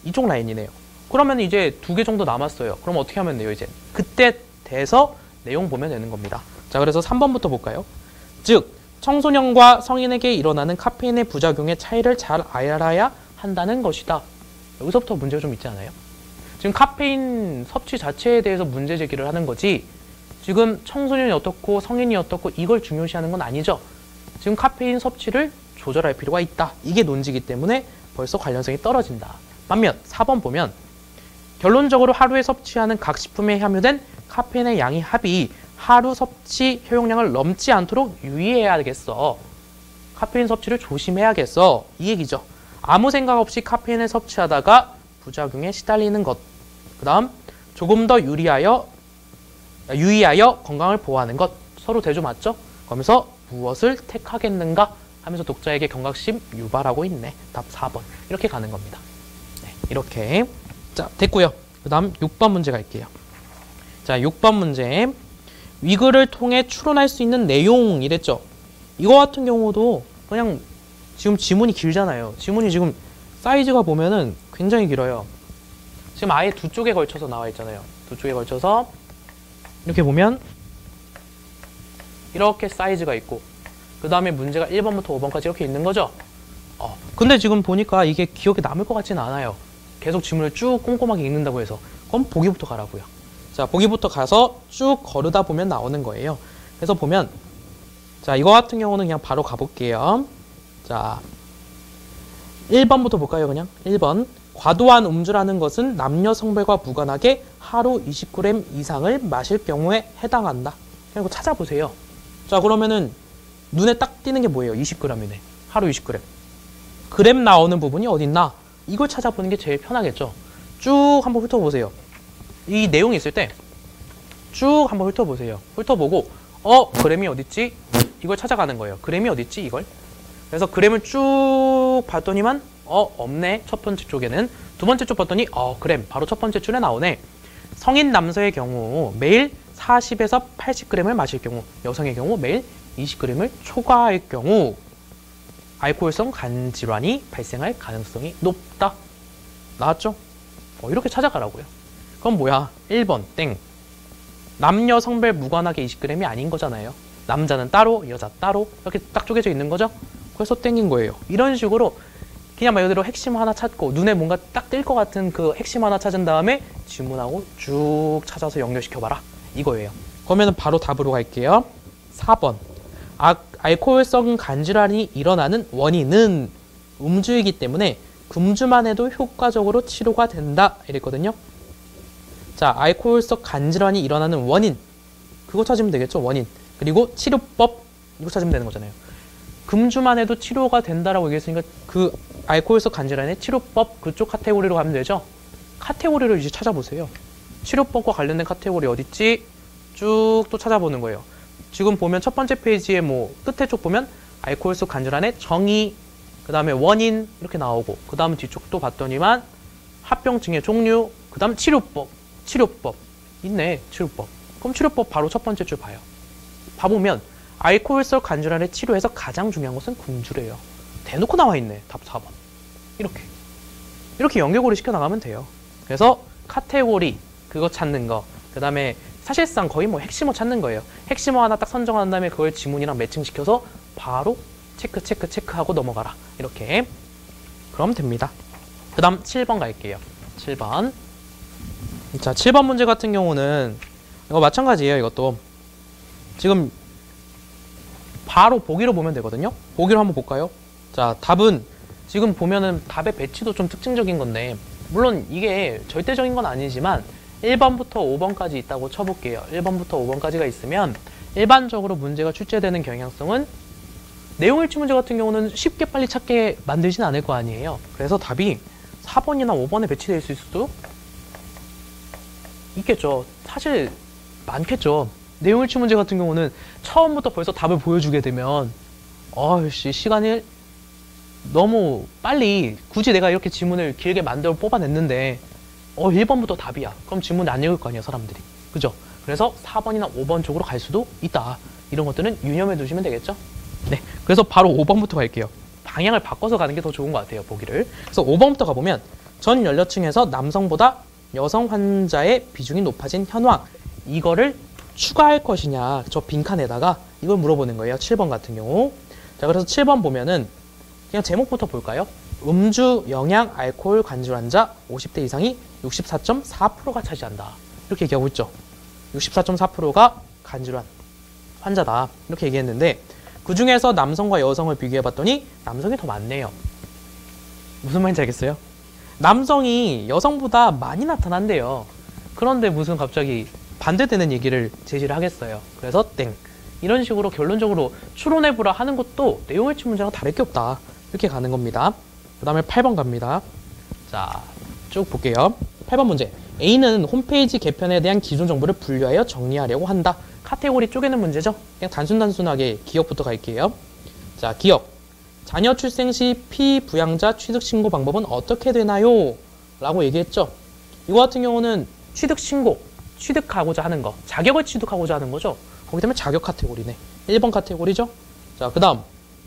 이쪽 라인이네요. 그러면 이제 2개 정도 남았어요. 그럼 어떻게 하면 돼요, 이제? 그때 돼서 내용 보면 되는 겁니다. 자, 그래서 3번부터 볼까요? 즉, 청소년과 성인에게 일어나는 카페인의 부작용의 차이를 잘 알아야 한다는 것이다. 여기서부터 문제가 좀 있지 않아요? 지금 카페인 섭취 자체에 대해서 문제 제기를 하는 거지, 지금 청소년이 어떻고 성인이 어떻고 이걸 중요시하는 건 아니죠. 지금 카페인 섭취를 조절할 필요가 있다. 이게 논지이기 때문에 벌써 관련성이 떨어진다. 반면 4번 보면 결론적으로 하루에 섭취하는 각 식품에 함유된 카페인의 양이 합이 하루 섭취 효용량을 넘지 않도록 유의해야겠어. 카페인 섭취를 조심해야겠어. 이 얘기죠. 아무 생각 없이 카페인을 섭취하다가 부작용에 시달리는 것. 그 다음 조금 더 유의하여 건강을 보호하는 것. 서로 대조 맞죠? 그러면서 무엇을 택하겠는가 하면서 독자에게 경각심 유발하고 있네. 답 4번. 이렇게 가는 겁니다. 네, 이렇게. 자, 됐고요. 그 다음 6번 문제 갈게요. 자, 6번 문제. 위글을 통해 추론할 수 있는 내용 이랬죠. 이거 같은 경우도 그냥 지금 지문이 길잖아요. 지문이 지금 사이즈가 보면은 굉장히 길어요. 지금 아예 두 쪽에 걸쳐서 나와 있잖아요. 두 쪽에 걸쳐서 이렇게 보면 이렇게 사이즈가 있고, 그 다음에 문제가 1번부터 5번까지 이렇게 있는 거죠. 근데 지금 보니까 이게 기억에 남을 것 같지는 않아요. 계속 지문을 쭉 꼼꼼하게 읽는다고 해서. 그럼 보기부터 가라고요. 자, 보기부터 가서 쭉 거르다 보면 나오는 거예요. 그래서 보면, 자, 이거 같은 경우는 그냥 바로 가볼게요. 자, 1번부터 볼까요, 그냥? 1번. 과도한 음주라는 것은 남녀 성별과 무관하게 하루 20g 이상을 마실 경우에 해당한다. 그냥 이거 찾아보세요. 자, 그러면은 눈에 딱 띄는 게 뭐예요? 20g이네. 하루 20g. 그램 나오는 부분이 어딨나? 이걸 찾아보는 게 제일 편하겠죠. 쭉 한번 훑어보세요. 이 내용이 있을 때 쭉 한번 훑어보세요. 훑어보고 그램이 어딨지? 이걸 찾아가는 거예요. 그램이 어딨지? 이걸. 그래서 그램을 쭉 봤더니만 없네. 첫 번째 쪽에는. 두 번째 쪽 봤더니 그램 바로 첫 번째 줄에 나오네. 성인 남성의 경우 매일 40에서 80g을 마실 경우, 여성의 경우 매일 20g을 초과할 경우 알코올성 간 질환이 발생할 가능성이 높다. 나왔죠? 이렇게 찾아가라고요. 그럼 뭐야? 1번 땡. 남녀 성별 무관하게 20g이 아닌 거잖아요. 남자는 따로, 여자 따로 이렇게 딱 쪼개져 있는 거죠? 그래서 땡긴 거예요. 이런 식으로 그냥 말 그대로 핵심 하나 찾고 눈에 뭔가 딱 뜰 것 같은 그 핵심 하나 찾은 다음에 지문하고 쭉 찾아서 연결시켜봐라. 이거예요. 그러면 바로 답으로 갈게요. 4번. 알코올성 간질환이 일어나는 원인은 음주이기 때문에 금주만 해도 효과적으로 치료가 된다. 이랬거든요. 자, 알코올성 간질환이 일어나는 원인. 그거 찾으면 되겠죠? 원인. 그리고 치료법. 이거 찾으면 되는 거잖아요. 금주만 해도 치료가 된다라고 얘기했으니까 그 알코올성 간질환의 치료법 그쪽 카테고리로 가면 되죠. 카테고리를 이제 찾아보세요. 치료법과 관련된 카테고리 어딨지? 쭉 또 찾아보는 거예요. 지금 보면 첫 번째 페이지에 뭐 끝에 쪽 보면 알코올성 간질환의 정의, 그 다음에 원인 이렇게 나오고 그 다음 뒤쪽도 봤더니만 합병증의 종류, 그 다음 치료법 있네. 치료법. 그럼 치료법 바로 첫 번째 줄 봐요. 봐보면 알코올성 간질환의 치료에서 가장 중요한 것은 금주래요. 대놓고 나와 있네. 답 4번. 이렇게 연결고리 시켜나가면 돼요. 그래서 카테고리 그거 찾는 거, 그 다음에 사실상 거의 뭐 핵심어 찾는 거예요. 핵심어 하나 딱 선정한 다음에 그걸 지문이랑 매칭시켜서 바로 체크하고 넘어가라. 이렇게 그럼 됩니다. 그 다음 7번 갈게요. 7번. 자, 7번 문제 같은 경우는 이거 마찬가지예요. 이것도 지금 바로 보기로 보면 되거든요. 보기로 한번 볼까요? 자, 답은 지금 보면은 답의 배치도 좀 특징적인 건데 물론 이게 절대적인 건 아니지만 1번부터 5번까지 있다고 쳐볼게요. 1번부터 5번까지가 있으면 일반적으로 문제가 출제되는 경향성은 내용일치 문제 같은 경우는 쉽게 빨리 찾게 만들진 않을 거 아니에요. 그래서 답이 4번이나 5번에 배치될 수 있을 수도 있겠죠. 사실 많겠죠. 내용일치 문제 같은 경우는 처음부터 벌써 답을 보여주게 되면 시간이 너무 빨리 굳이 내가 이렇게 지문을 길게 만들어 뽑아냈는데 1번부터 답이야. 그럼 지문 안 읽을 거 아니야, 사람들이. 그죠? 그래서 4번이나 5번 쪽으로 갈 수도 있다. 이런 것들은 유념해 두시면 되겠죠? 네. 그래서 바로 5번부터 갈게요. 방향을 바꿔서 가는 게 더 좋은 것 같아요, 보기를. 그래서 5번부터 가보면 전 연령층에서 남성보다 여성 환자의 비중이 높아진 현황. 이거를 추가할 것이냐, 저 빈칸에다가 이걸 물어보는 거예요. 7번 같은 경우. 자, 그래서 7번 보면은 그냥 제목부터 볼까요? 음주, 영양, 알코올 관절 환자 50대 이상이 64.4%가 차지한다. 이렇게 얘기하고 있죠. 64.4%가 간질환 환자다. 이렇게 얘기했는데 그 중에서 남성과 여성을 비교해봤더니 남성이 더 많네요. 무슨 말인지 알겠어요? 남성이 여성보다 많이 나타난대요. 그런데 무슨 갑자기 반대되는 얘기를 제시를 하겠어요. 그래서 땡. 이런 식으로 결론적으로 추론해보라 하는 것도 내용일치 문제랑 다를 게 없다. 이렇게 가는 겁니다. 그 다음에 8번 갑니다. 자, 쭉 볼게요. 8번 문제. A는 홈페이지 개편에 대한 기존 정보를 분류하여 정리하려고 한다. 카테고리 쪼개는 문제죠. 그냥 단순하게 기억부터 갈게요. 자, 기억. 자녀 출생 시 피부양자 취득 신고 방법은 어떻게 되나요? 라고 얘기했죠. 이거 같은 경우는 취득 신고, 취득하고자 하는 거, 자격을 취득하고자 하는 거죠. 거기 때문에 자격 카테고리네. 1번 카테고리죠. 자, 그 다음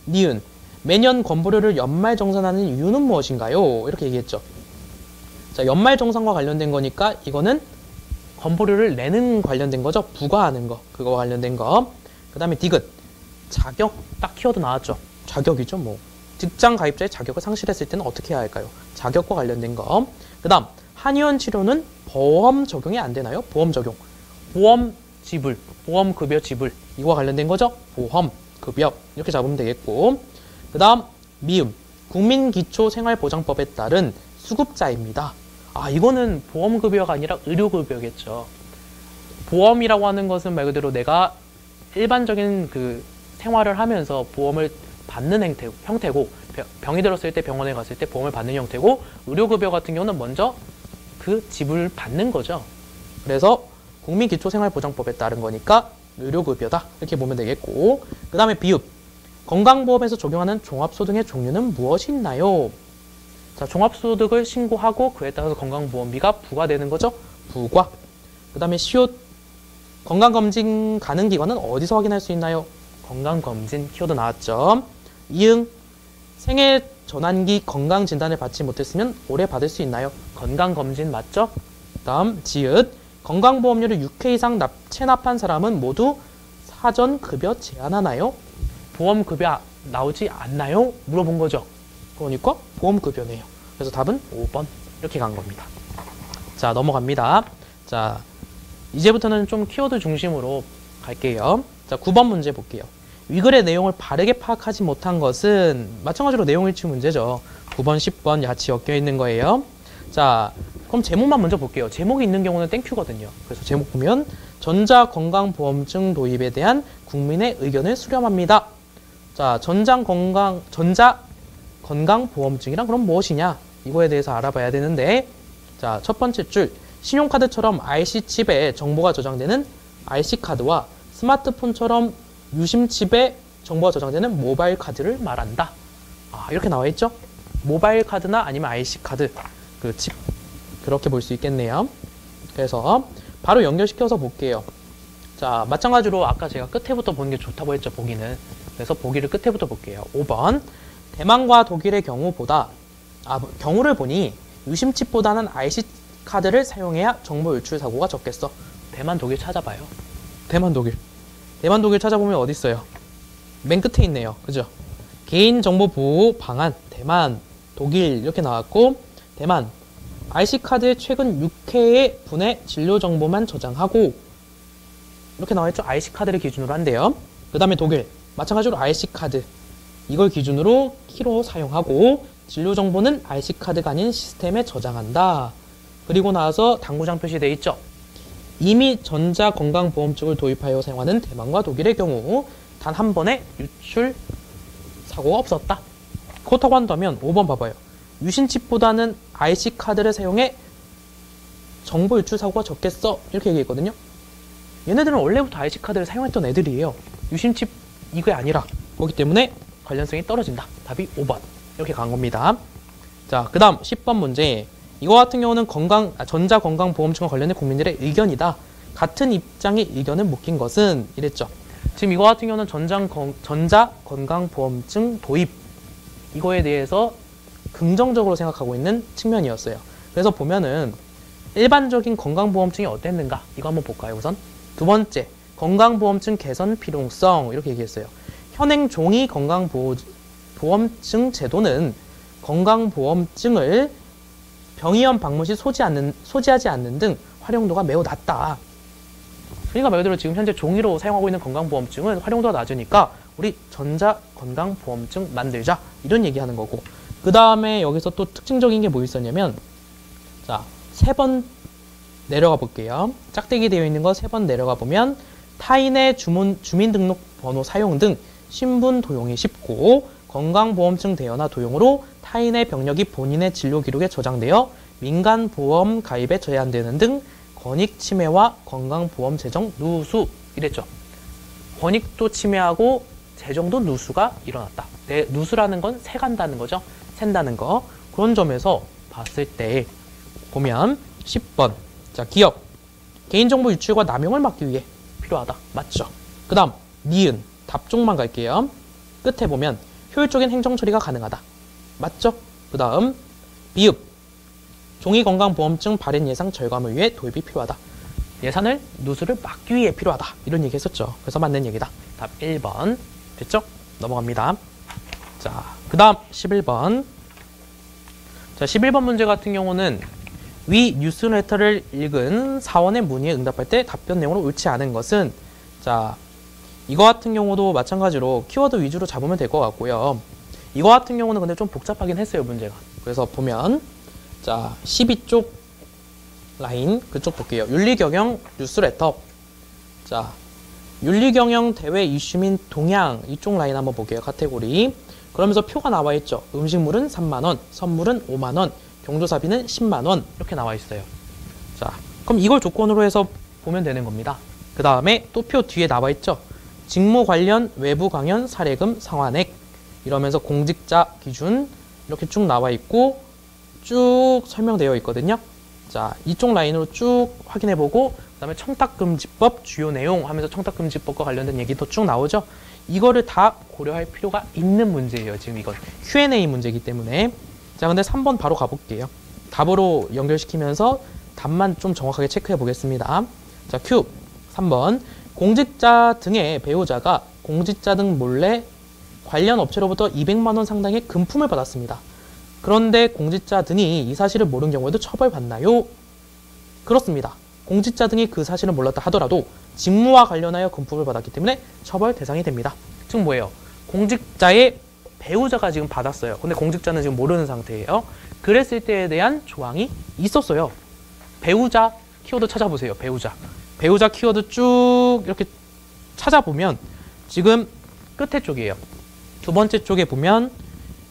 니은. 매년 건보료를 연말정산하는 이유는 무엇인가요? 이렇게 얘기했죠. 자, 연말정산과 관련된 거니까 이거는 건보료를 내는 관련된 거죠. 부과하는 거, 그거 관련된 거. 그 다음에 디귿. 자격, 딱 키워드 나왔죠. 자격이죠. 뭐 직장 가입자의 자격을 상실했을 때는 어떻게 해야 할까요? 자격과 관련된 거. 그 다음 한의원 치료는 보험 적용이 안 되나요? 보험 적용. 보험 지불, 보험급여 지불. 이거와 관련된 거죠. 보험급여. 이렇게 잡으면 되겠고. 그 다음 미음. 국민기초생활보장법에 따른 수급자입니다. 아, 이거는 보험급여가 아니라 의료급여겠죠. 보험이라고 하는 것은 말 그대로 내가 일반적인 그 생활을 하면서 보험을 받는 형태고, 병이 들었을 때 병원에 갔을 때 보험을 받는 형태고, 의료급여 같은 경우는 먼저 그 지불을 받는 거죠. 그래서 국민기초생활보장법에 따른 거니까 의료급여다. 이렇게 보면 되겠고. 그 다음에 비읍. 건강보험에서 적용하는 종합소득의 종류는 무엇이 있나요? 자, 종합소득을 신고하고 그에 따라서 건강보험비가 부과되는 거죠. 부과. 그 다음에 시옷 건강검진 가는 기관은 어디서 확인할 수 있나요? 건강검진 키워드 나왔죠. 이응 생애 전환기 건강진단을 받지 못했으면 올해 받을 수 있나요? 건강검진 맞죠? 다음 지읒 건강보험료를 6회 이상 체납한 사람은 모두 사전급여 제한하나요? 보험급여 나오지 않나요? 물어본 거죠. 그러니까 보험급여네요. 그래서 답은 5번 이렇게 간 겁니다. 자 넘어갑니다. 자 이제부터는 좀 키워드 중심으로 갈게요. 자 9번 문제 볼게요. 위글의 내용을 바르게 파악하지 못한 것은 마찬가지로 내용일치 문제죠. 9번, 10번 같이 엮여 있는 거예요. 자, 그럼 제목만 먼저 볼게요. 제목이 있는 경우는 땡큐거든요. 그래서 제목 보면 전자건강보험증 도입에 대한 국민의 의견을 수렴합니다. 자, 전자건강보험증이란 그럼 무엇이냐? 이거에 대해서 알아봐야 되는데 자, 첫 번째 줄 신용카드처럼 IC칩에 정보가 저장되는 IC카드와 스마트폰처럼 유심칩에 정보가 저장되는 모바일 카드를 말한다. 이렇게 나와 있죠? 모바일 카드나 아니면 IC카드 그 칩 그렇게 볼 수 있겠네요. 그래서 바로 연결시켜서 볼게요. 자 마찬가지로 아까 제가 끝에부터 보는 게 좋다고 했죠. 보기는. 그래서 보기를 끝에부터 볼게요. 5번 대만과 독일의 경우를 보니 유심칩보다는 IC카드를 사용해야 정보 유출 사고가 적겠어. 대만 독일 찾아봐요. 대만 독일 찾아보면 어디 있어요? 맨 끝에 있네요. 그죠? 개인정보보호 방안, 대만, 독일 이렇게 나왔고 대만, IC카드의 최근 6회의 분의 진료정보만 저장하고 이렇게 나와있죠? IC카드를 기준으로 한대요. 그 다음에 독일, 마찬가지로 IC카드 이걸 기준으로 키로 사용하고 진료정보는 IC카드가 아닌 시스템에 저장한다. 그리고 나서 당구장 표시되어 있죠? 이미 전자건강보험증을 도입하여 사용하는 대만과 독일의 경우 단 한 번의 유출 사고가 없었다. 그렇다고 한다면 5번 봐봐요. 유심칩보다는 IC카드를 사용해 정보 유출 사고가 적겠어. 이렇게 얘기했거든요. 얘네들은 원래부터 IC카드를 사용했던 애들이에요. 유심칩 이게 아니라 그렇기 때문에 관련성이 떨어진다. 답이 5번 이렇게 간 겁니다. 자, 그 다음 10번 문제. 이거 같은 경우는 전자건강보험증과 관련된 국민들의 의견이다. 같은 입장의 의견을 묻긴 것은 이랬죠. 지금 이거 같은 경우는 전자건강보험증 도입 이거에 대해서 긍정적으로 생각하고 있는 측면이었어요. 그래서 보면은 일반적인 건강보험증이 어땠는가 이거 한번 볼까요. 우선 두 번째 건강보험증 개선 필요성 이렇게 얘기했어요. 현행 종이 건강보험증 제도는 건강보험증을 병의원 방문 시 소지하지 않는 등 활용도가 매우 낮다. 그러니까 말 그대로 지금 현재 종이로 사용하고 있는 건강보험증은 활용도가 낮으니까 우리 전자건강보험증 만들자 이런 얘기하는 거고 그 다음에 여기서 또 특징적인 게 뭐 있었냐면 자, 3번 내려가 볼게요. 짝대기 되어 있는 거 3번 내려가 보면 타인의 주민등록번호 사용 등 신분 도용이 쉽고 건강보험증 대여나 도용으로 타인의 병력이 본인의 진료 기록에 저장되어 민간보험 가입에 제한되는 등 권익 침해와 건강보험 재정 누수 이랬죠. 권익도 침해하고 재정도 누수가 일어났다. 누수라는 건 새간다는 거죠. 샌다는 거. 그런 점에서 봤을 때 보면 10번 자 기업 개인정보 유출과 남용을 막기 위해 필요하다. 맞죠? 그 다음 니은 답쪽만 갈게요. 끝에 보면 효율적인 행정처리가 가능하다. 맞죠? 그 다음 비읍 종이건강보험증 발행 예산 절감을 위해 도입이 필요하다. 예산을 누수를 막기 위해 필요하다. 이런 얘기 했었죠. 그래서 맞는 얘기다. 답 1번 됐죠? 넘어갑니다. 자, 그 다음 11번 자 11번 문제 같은 경우는 위 뉴스레터를 읽은 사원의 문의에 응답할 때 답변 내용으로 옳지 않은 것은 자 이거 같은 경우도 마찬가지로 키워드 위주로 잡으면 될 것 같고요. 이거 같은 경우는 근데 좀 복잡하긴 했어요. 문제가. 그래서 보면 자 12쪽 라인 그쪽 볼게요. 윤리경영 뉴스레터 자 윤리경영 대외 이슈민 동향 이쪽 라인 한번 볼게요. 카테고리 그러면서 표가 나와 있죠. 음식물은 3만원 선물은 5만원 경조사비는 10만원 이렇게 나와 있어요. 자 그럼 이걸 조건으로 해서 보면 되는 겁니다. 그 다음에 또 표 뒤에 나와 있죠. 직무 관련 외부 강연 사례금 상환액 이러면서 공직자 기준 이렇게 쭉 나와 있고 쭉 설명되어 있거든요. 자 이쪽 라인으로 쭉 확인해 보고 그 그다음에 청탁금지법 주요 내용 하면서 청탁금지법과 관련된 얘기도 쭉 나오죠. 이거를 다 고려할 필요가 있는 문제예요. 지금 이건 Q&A 문제이기 때문에. 자, 근데 3번 바로 가볼게요. 답으로 연결시키면서 답만 좀 정확하게 체크해 보겠습니다. 자, Q 3번. 공직자 등의 배우자가 공직자 등 몰래 관련 업체로부터 200만 원 상당의 금품을 받았습니다. 그런데 공직자 등이 이 사실을 모르는 경우에도 처벌받나요? 그렇습니다. 공직자 등이 그 사실을 몰랐다 하더라도 직무와 관련하여 금품을 받았기 때문에 처벌 대상이 됩니다. 즉 뭐예요? 공직자의 배우자가 지금 받았어요. 근데 공직자는 지금 모르는 상태예요. 그랬을 때에 대한 조항이 있었어요. 배우자 키워드 찾아보세요. 배우자 키워드 쭉 이렇게 찾아보면 지금 끝에 쪽이에요. 두 번째 쪽에 보면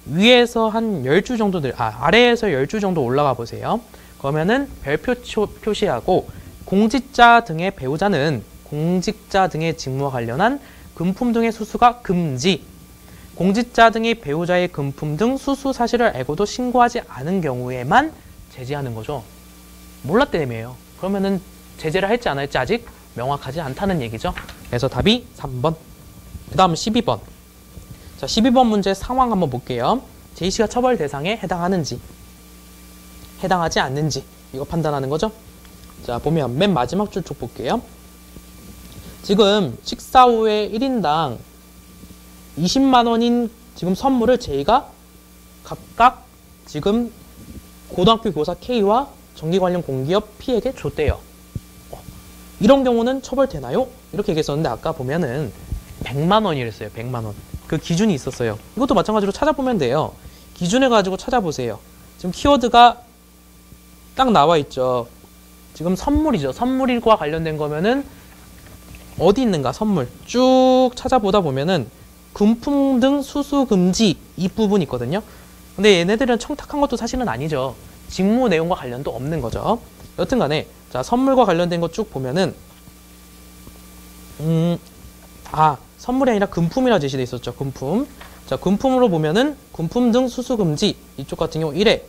위에서 한 10줄 정도 아래에서 10줄 정도 올라가 보세요. 그러면은 별표 표시하고 공직자 등의 배우자는 공직자 등의 직무와 관련한 금품 등의 수수가 금지. 공직자 등이 배우자의 금품 등 수수 사실을 알고도 신고하지 않은 경우에만 제지하는 거죠. 몰랐다며요. 그러면은 제재를 할지 안 할지 아직 명확하지 않다는 얘기죠. 그래서 답이 3번. 그 다음 12번. 자, 12번 문제 상황 한번 볼게요. J씨가 처벌 대상에 해당하는지 해당하지 않는지 이거 판단하는 거죠. 자, 보면 맨 마지막 줄 쪽 볼게요. 지금 식사 후에 1인당 20만 원인 지금 선물을 J가 각각 지금 고등학교 교사 K와 전기 관련 공기업 P에게 줬대요. 이런 경우는 처벌되나요? 이렇게 얘기했었는데 아까 보면은 100만 원이랬어요. 100만 원. 그 기준이 있었어요. 이것도 마찬가지로 찾아보면 돼요. 기준을 가지고 찾아보세요. 지금 키워드가 딱 나와 있죠. 지금 선물이죠. 선물과 관련된 거면은 어디 있는가? 선물. 쭉 찾아보다 보면은 금품 등 수수 금지 이 부분이 있거든요. 근데 얘네들은 청탁한 것도 사실은 아니죠. 직무 내용과 관련도 없는 거죠. 여튼 간에 자, 선물과 관련된 거 쭉 보면은 선물이 아니라 금품이라 제시되어 있었죠. 금품. 자, 금품으로 보면은 금품 등 수수 금지 이쪽 같은 경우 1회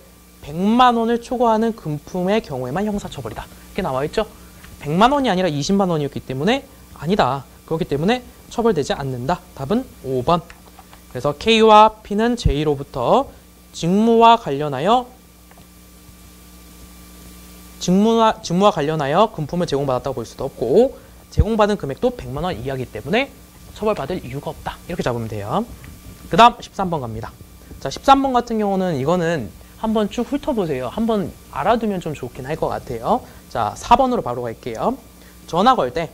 100만 원을 초과하는 금품의 경우에만 형사처벌이다. 이렇게 나와 있죠. 100만 원이 아니라 20만 원이었기 때문에 아니다. 그렇기 때문에 처벌되지 않는다. 답은 5번. 그래서 K와 P는 J로부터 직무와 관련하여 금품을 제공받았다고 볼 수도 없고 제공받은 금액도 100만 원 이하이기 때문에 처벌받을 이유가 없다. 이렇게 잡으면 돼요. 그 다음 13번 갑니다. 자, 13번 같은 경우는 이거는 한번 쭉 훑어보세요. 한번 알아두면 좀 좋긴 할 것 같아요. 자, 4번으로 바로 갈게요. 전화 걸 때.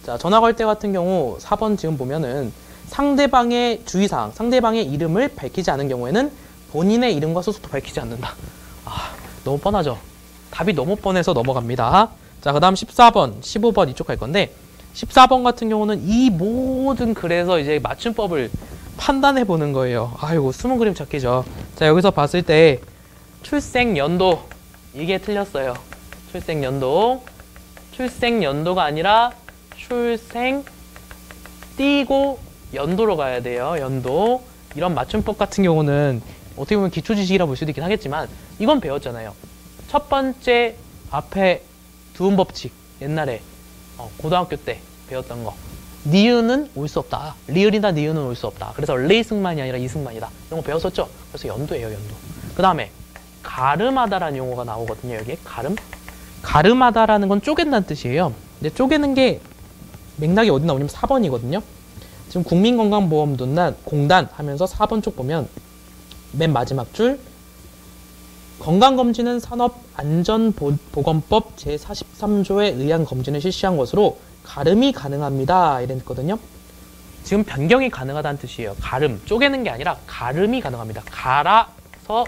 자, 전화 걸 때 같은 경우 4번 지금 보면은 상대방의 주의사항, 상대방의 이름을 밝히지 않은 경우에는 본인의 이름과 소속도 밝히지 않는다. 너무 뻔하죠? 답이 너무 뻔해서 넘어갑니다. 자, 그 다음 14번, 15번 이쪽 갈 건데 14번 같은 경우는 이 모든 글에서 이제 맞춤법을 판단해 보는 거예요. 아이고, 숨은 그림 찾기죠. 자, 여기서 봤을 때 출생 연도 이게 틀렸어요. 출생 연도가 아니라 출생 띄고 연도로 가야 돼요. 연도. 이런 맞춤법 같은 경우는 어떻게 보면 기초 지식이라 볼 수도 있긴 하겠지만 이건 배웠잖아요. 첫 번째 앞에 두음 법칙 옛날에 고등학교 때 배웠던 거. 니은은 올 수 없다. 리을이나 니은은 올 수 없다. 그래서 레이승만이 아니라 이승만이다. 이런 거 배웠었죠? 그래서 연도예요, 연도. 그 다음에 가름하다라는 용어가 나오거든요. 여기에 가름. 가름하다라는 건 쪼갠다는 뜻이에요. 근데 쪼개는 게 맥락이 어디 나오냐면 4번이거든요. 지금 국민건강보험공단 하면서 4번 쪽 보면 맨 마지막 줄 건강검진은 산업안전보건법 제43조에 의한 검진을 실시한 것으로 가름이 가능합니다. 이랬거든요. 지금 변경이 가능하다는 뜻이에요. 가름, 쪼개는 게 아니라 가름이 가능합니다. 갈아서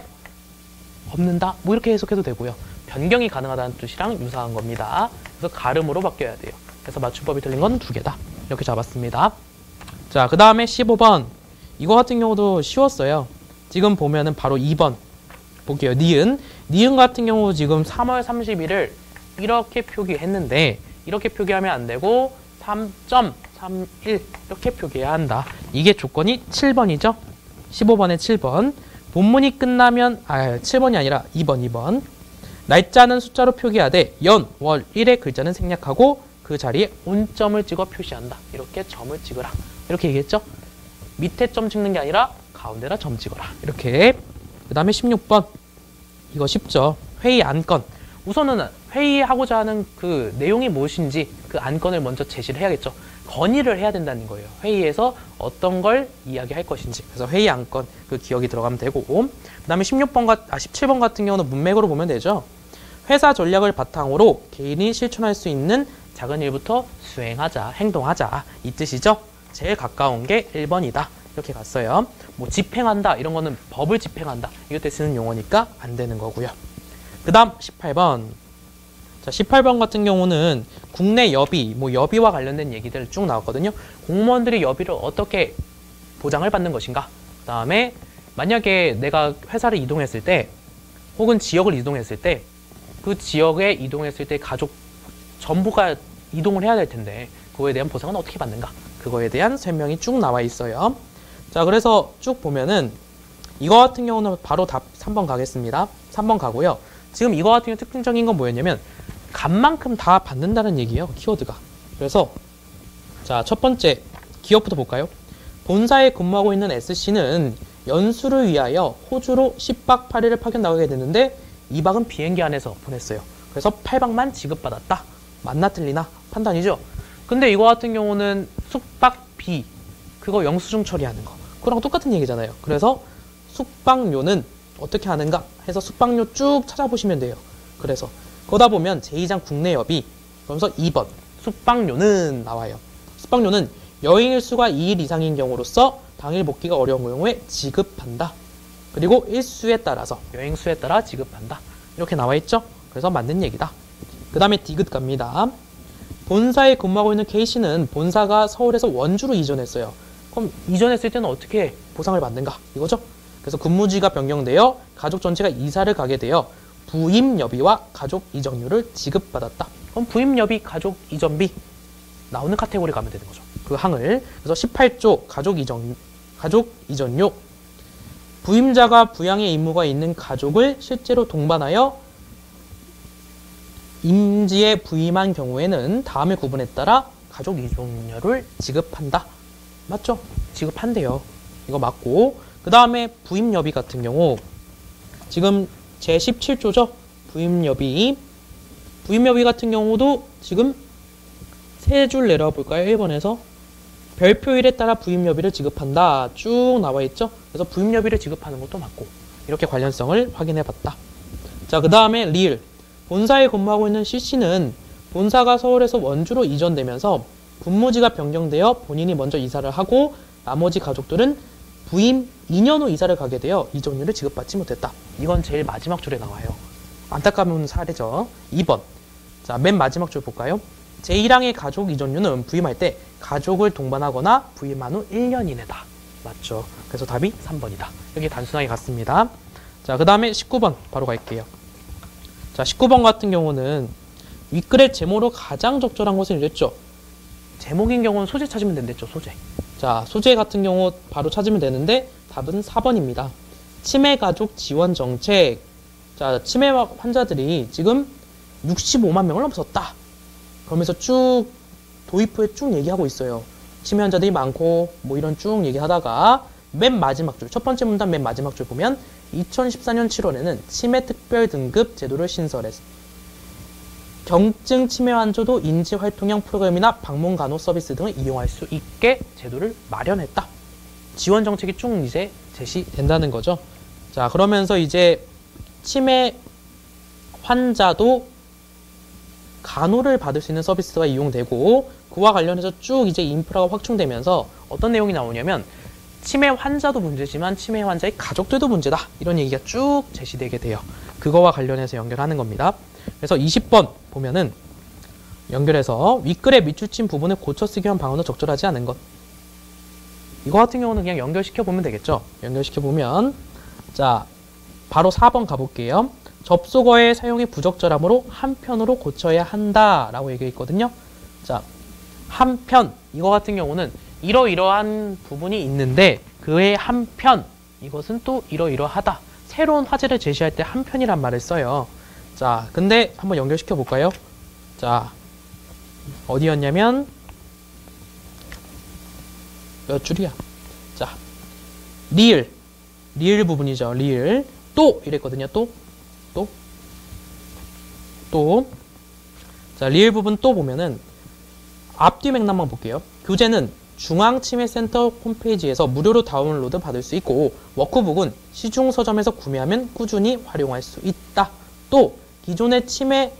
없는다? 뭐 이렇게 해석해도 되고요. 변경이 가능하다는 뜻이랑 유사한 겁니다. 그래서 가름으로 바뀌어야 돼요. 그래서 맞춤법이 틀린 건 2개다. 이렇게 잡았습니다. 자, 그 다음에 15번. 이거 같은 경우도 쉬웠어요. 지금 보면은 바로 2번. 볼게요. 니은. 니은 같은 경우 지금 3월 30일을 이렇게 표기했는데 이렇게 표기하면 안 되고 3.31 이렇게 표기해야 한다. 이게 조건이 7번이죠. 15번에 7번. 본문이 끝나면 7번이 아니라 2번. 날짜는 숫자로 표기하되 연, 월, 일의 글자는 생략하고 그 자리에 온점을 찍어 표시한다. 이렇게 점을 찍으라. 이렇게 얘기했죠? 밑에 점 찍는 게 아니라 가운데다 점 찍어라. 이렇게. 그 다음에 16번. 이거 쉽죠? 회의 안건. 우선은 회의하고자 하는 그 내용이 무엇인지 그 안건을 먼저 제시를 해야겠죠. 건의를 해야 된다는 거예요. 회의에서 어떤 걸 이야기할 것인지. 그래서 회의 안건 그 기억이 들어가면 되고, 그 다음에 17번 같은 경우는 문맥으로 보면 되죠. 회사 전략을 바탕으로 개인이 실천할 수 있는 작은 일부터 수행하자, 행동하자 이 뜻이죠. 제일 가까운 게 1번이다. 이렇게 갔어요. 뭐 집행한다 이런 거는 법을 집행한다 이럴 때 쓰는 용어니까 안 되는 거고요. 그 다음 18번. 자, 18번 같은 경우는 국내 여비, 뭐 여비와 관련된 얘기들 쭉 나왔거든요. 공무원들이 여비를 어떻게 보장을 받는 것인가. 그 다음에 만약에 내가 회사를 이동했을 때 혹은 지역을 이동했을 때 그 지역에 이동했을 때 가족 전부가 이동을 해야 될 텐데 그거에 대한 보상은 어떻게 받는가. 그거에 대한 설명이 쭉 나와 있어요. 자, 그래서 쭉 보면은 이거 같은 경우는 바로 답 3번 가겠습니다. 3번 가고요. 지금 이거 같은 경우 특징적인 건 뭐였냐면 간 만큼 다 받는다는 얘기예요. 키워드가. 그래서 자, 첫 번째 기업부터 볼까요? 본사에 근무하고 있는 S씨는 연수를 위하여 호주로 10박 8일을 파견 나가게 됐는데 2박은 비행기 안에서 보냈어요. 그래서 8박만 지급받았다. 맞나 틀리나 판단이죠. 근데 이거 같은 경우는 숙박비 그거 영수증 처리하는 거 그거랑 똑같은 얘기잖아요. 그래서 숙박료는 어떻게 하는가 해서 숙박료 쭉 찾아보시면 돼요. 그래서 거다 보면 제2장 국내여비 그러면서 2번 숙박료는 나와요. 숙박료는 여행 일수가 2일 이상인 경우로서 당일 복귀가 어려운 경우에 지급한다. 그리고 일수에 따라서 여행 수에 따라 지급한다. 이렇게 나와 있죠. 그래서 맞는 얘기다. 그 다음에 디귿 갑니다. 본사에 근무하고 있는 K씨는 본사가 서울에서 원주로 이전했어요. 그럼 이전했을 때는 어떻게 보상을 받는가 이거죠. 그래서 근무지가 변경되어 가족 전체가 이사를 가게 되어 부임여비와 가족 이전료를 지급받았다. 그럼 부임여비, 가족 이전비 나오는 카테고리 가면 되는 거죠. 그 항을. 그래서 18조 가족 이전료. 부임자가 부양의 의무가 있는 가족을 실제로 동반하여 임지에 부임한 경우에는 다음의 구분에 따라 가족 이전료를 지급한다. 맞죠? 지급한대요. 이거 맞고. 그 다음에 부임여비 같은 경우 지금 제17조죠. 부임여비 같은 경우도 지금 세 줄 내려볼까요? 1번에서 별표일에 따라 부임여비를 지급한다. 쭉 나와 있죠. 그래서 부임여비를 지급하는 것도 맞고 이렇게 관련성을 확인해봤다. 자, 그 다음에 리을. 본사에 근무하고 있는 C씨는 본사가 서울에서 원주로 이전되면서 근무지가 변경되어 본인이 먼저 이사를 하고 나머지 가족들은 부임 2년 후 이사를 가게 되어 이전료를 지급받지 못했다. 이건 제일 마지막 줄에 나와요. 안타까운 사례죠. 2번. 자, 맨 마지막 줄 볼까요? 제1항의 가족 이전료는 부임할 때 가족을 동반하거나 부임한 후 1년 이내다. 맞죠? 그래서 답이 3번이다. 여기 단순하게 갔습니다. 자, 그 다음에 19번 바로 갈게요. 자, 19번 같은 경우는 윗글의 제목으로 가장 적절한 것을 이랬죠. 제목인 경우는 소재 찾으면 된댔죠. 소재. 자, 소재 같은 경우 바로 찾으면 되는데 답은 4번입니다. 치매가족 지원 정책. 자, 치매 환자들이 지금 65만 명을 넘었다. 그러면서 쭉 도입부에 쭉 얘기하고 있어요. 치매 환자들이 많고 뭐 이런 쭉 얘기하다가 맨 마지막 줄, 첫 번째 문단 맨 마지막 줄 보면 2014년 7월에는 치매 특별 등급 제도를 신설했어. 경증 치매 환자도 인지활동형 프로그램이나 방문 간호 서비스 등을 이용할 수 있게 제도를 마련했다. 지원 정책이 쭉 이제 제시된다는 거죠. 자, 그러면서 이제 치매 환자도 간호를 받을 수 있는 서비스가 이용되고 그와 관련해서 쭉 이제 인프라가 확충되면서 어떤 내용이 나오냐면 치매 환자도 문제지만 치매 환자의 가족들도 문제다. 이런 얘기가 쭉 제시되게 돼요. 그거와 관련해서 연결하는 겁니다. 그래서 20번 보면은 연결해서 윗글의 밑줄친 부분을 고쳐쓰기 위한 방언은 적절하지 않은 것. 이거 같은 경우는 그냥 연결시켜보면 되겠죠. 연결시켜보면 자, 바로 4번 가볼게요. 접속어의 사용이 부적절하므로 한편으로 고쳐야 한다라고 얘기했거든요. 자, 한편 이거 같은 경우는 이러이러한 부분이 있는데 그의 한편 이것은 또 이러이러하다. 새로운 화제를 제시할 때 한편이란 말을 써요. 자, 근데 한번 연결시켜 볼까요? 자, 어디였냐면 몇 줄이야? 자, 리을 부분이죠. 리을 또 이랬거든요. 또 자, 리을 부분 또 보면은 앞뒤 맥락만 볼게요. 교재는 중앙치매센터 홈페이지에서 무료로 다운로드 받을 수 있고 워크북은 시중 서점에서 구매하면 꾸준히 활용할 수 있다. 또 기존의 치매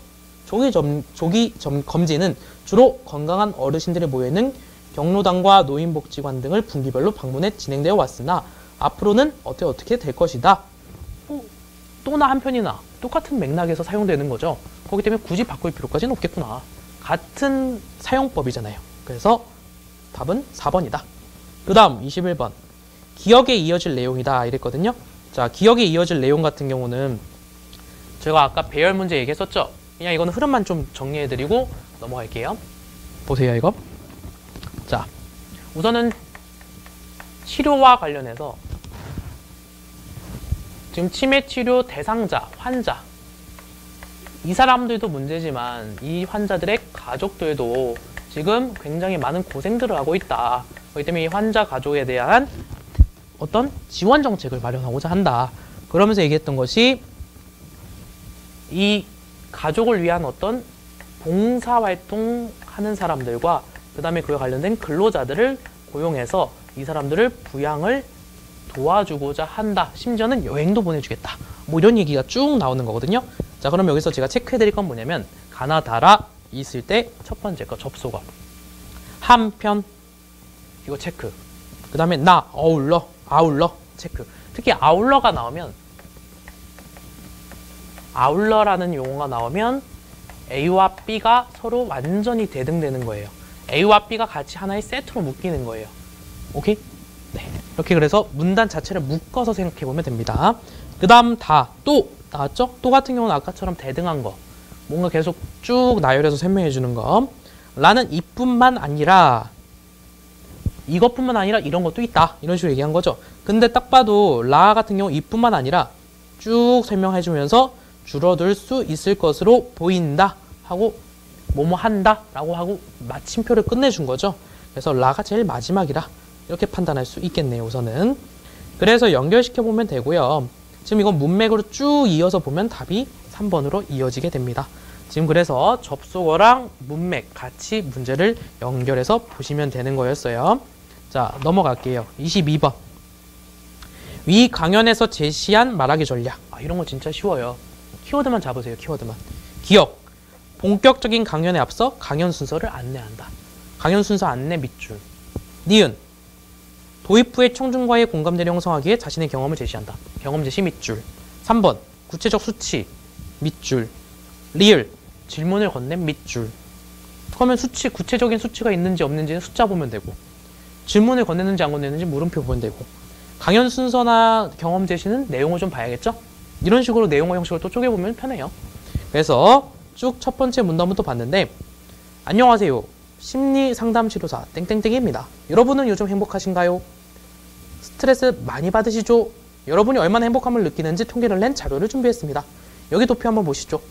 조기 검진은 주로 건강한 어르신들이 모여있는 경로당과 노인복지관 등을 분기별로 방문해 진행되어 왔으나 앞으로는 어떻게 될 것이다. 또나 한편이나 똑같은 맥락에서 사용되는 거죠. 그렇기 때문에 굳이 바꿀 필요까지는 없겠구나. 같은 사용법이잖아요. 그래서 답은 4번이다. 그 다음 21번. 기억에 이어질 내용이다 이랬거든요. 자, 기억에 이어질 내용 같은 경우는 제가 아까 배열 문제 얘기했었죠. 그냥 이거는 흐름만 좀 정리해드리고 넘어갈게요. 보세요, 이거. 자, 우선은 치료와 관련해서 지금 치매 치료 대상자, 환자, 이 사람들도 문제지만 이 환자들의 가족들도 지금 굉장히 많은 고생들을 하고 있다. 그렇기 때문에 이 환자 가족에 대한 어떤 지원 정책을 마련하고자 한다. 그러면서 얘기했던 것이 이 가족을 위한 어떤 봉사활동 하는 사람들과 그 다음에 그와 관련된 근로자들을 고용해서 이 사람들을 부양을 도와주고자 한다. 심지어는 여행도 보내주겠다. 뭐 이런 얘기가 쭉 나오는 거거든요. 자, 그럼 여기서 제가 체크해드릴 건 뭐냐면 가나다라 있을 때 첫 번째 거 접속어 한편 이거 체크. 그 다음에 나 아울러 체크. 특히 아울러가 나오면 아울러라는 용어가 나오면 A와 B가 서로 완전히 대등되는 거예요. A와 B가 같이 하나의 세트로 묶이는 거예요. 오케이? 네. 이렇게 그래서 문단 자체를 묶어서 생각해 보면 됩니다. 그 다음 또 나왔죠? 또 같은 경우는 아까처럼 대등한 거. 뭔가 계속 쭉 나열해서 설명해 주는 거. 라는 이뿐만 아니라 이것뿐만 아니라 이런 것도 있다. 이런 식으로 얘기한 거죠. 근데 딱 봐도 라 같은 경우 이뿐만 아니라 쭉 설명해 주면서 줄어들 수 있을 것으로 보인다 하고 뭐뭐 한다 라고 하고 마침표를 끝내준 거죠. 그래서 라가 제일 마지막이라 이렇게 판단할 수 있겠네요. 우선은. 그래서 연결시켜 보면 되고요. 지금 이건 문맥으로 쭉 이어서 보면 답이 3번으로 이어지게 됩니다. 지금 그래서 접속어랑 문맥 같이 문제를 연결해서 보시면 되는 거였어요. 자, 넘어갈게요. 22번. 위 강연에서 제시한 말하기 전략. 이런 거 진짜 쉬워요. 키워드만 잡으세요. 키워드만. 기억. 본격적인 강연에 앞서 강연 순서를 안내한다. 강연 순서 안내 밑줄. 니은. 도입 후에 청중과의 공감 대를 형성하기 위해 자신의 경험을 제시한다. 경험 제시 밑줄. 3번. 구체적 수치 밑줄. 리을. 질문을 건넨 밑줄. 그러면 구체적인 수치가 있는지 없는지는 숫자 보면 되고 질문을 건네는지 안 건네는지 물음표 보면 되고 강연 순서나 경험 제시는 내용을 좀 봐야겠죠? 이런 식으로 내용과 형식을 또 쪼개보면 편해요. 그래서 쭉 첫 번째 문단부터 봤는데 안녕하세요. 심리상담치료사 땡땡땡입니다. 여러분은 요즘 행복하신가요? 스트레스 많이 받으시죠? 여러분이 얼마나 행복함을 느끼는지 통계를 낸 자료를 준비했습니다. 여기 도표 한번 보시죠.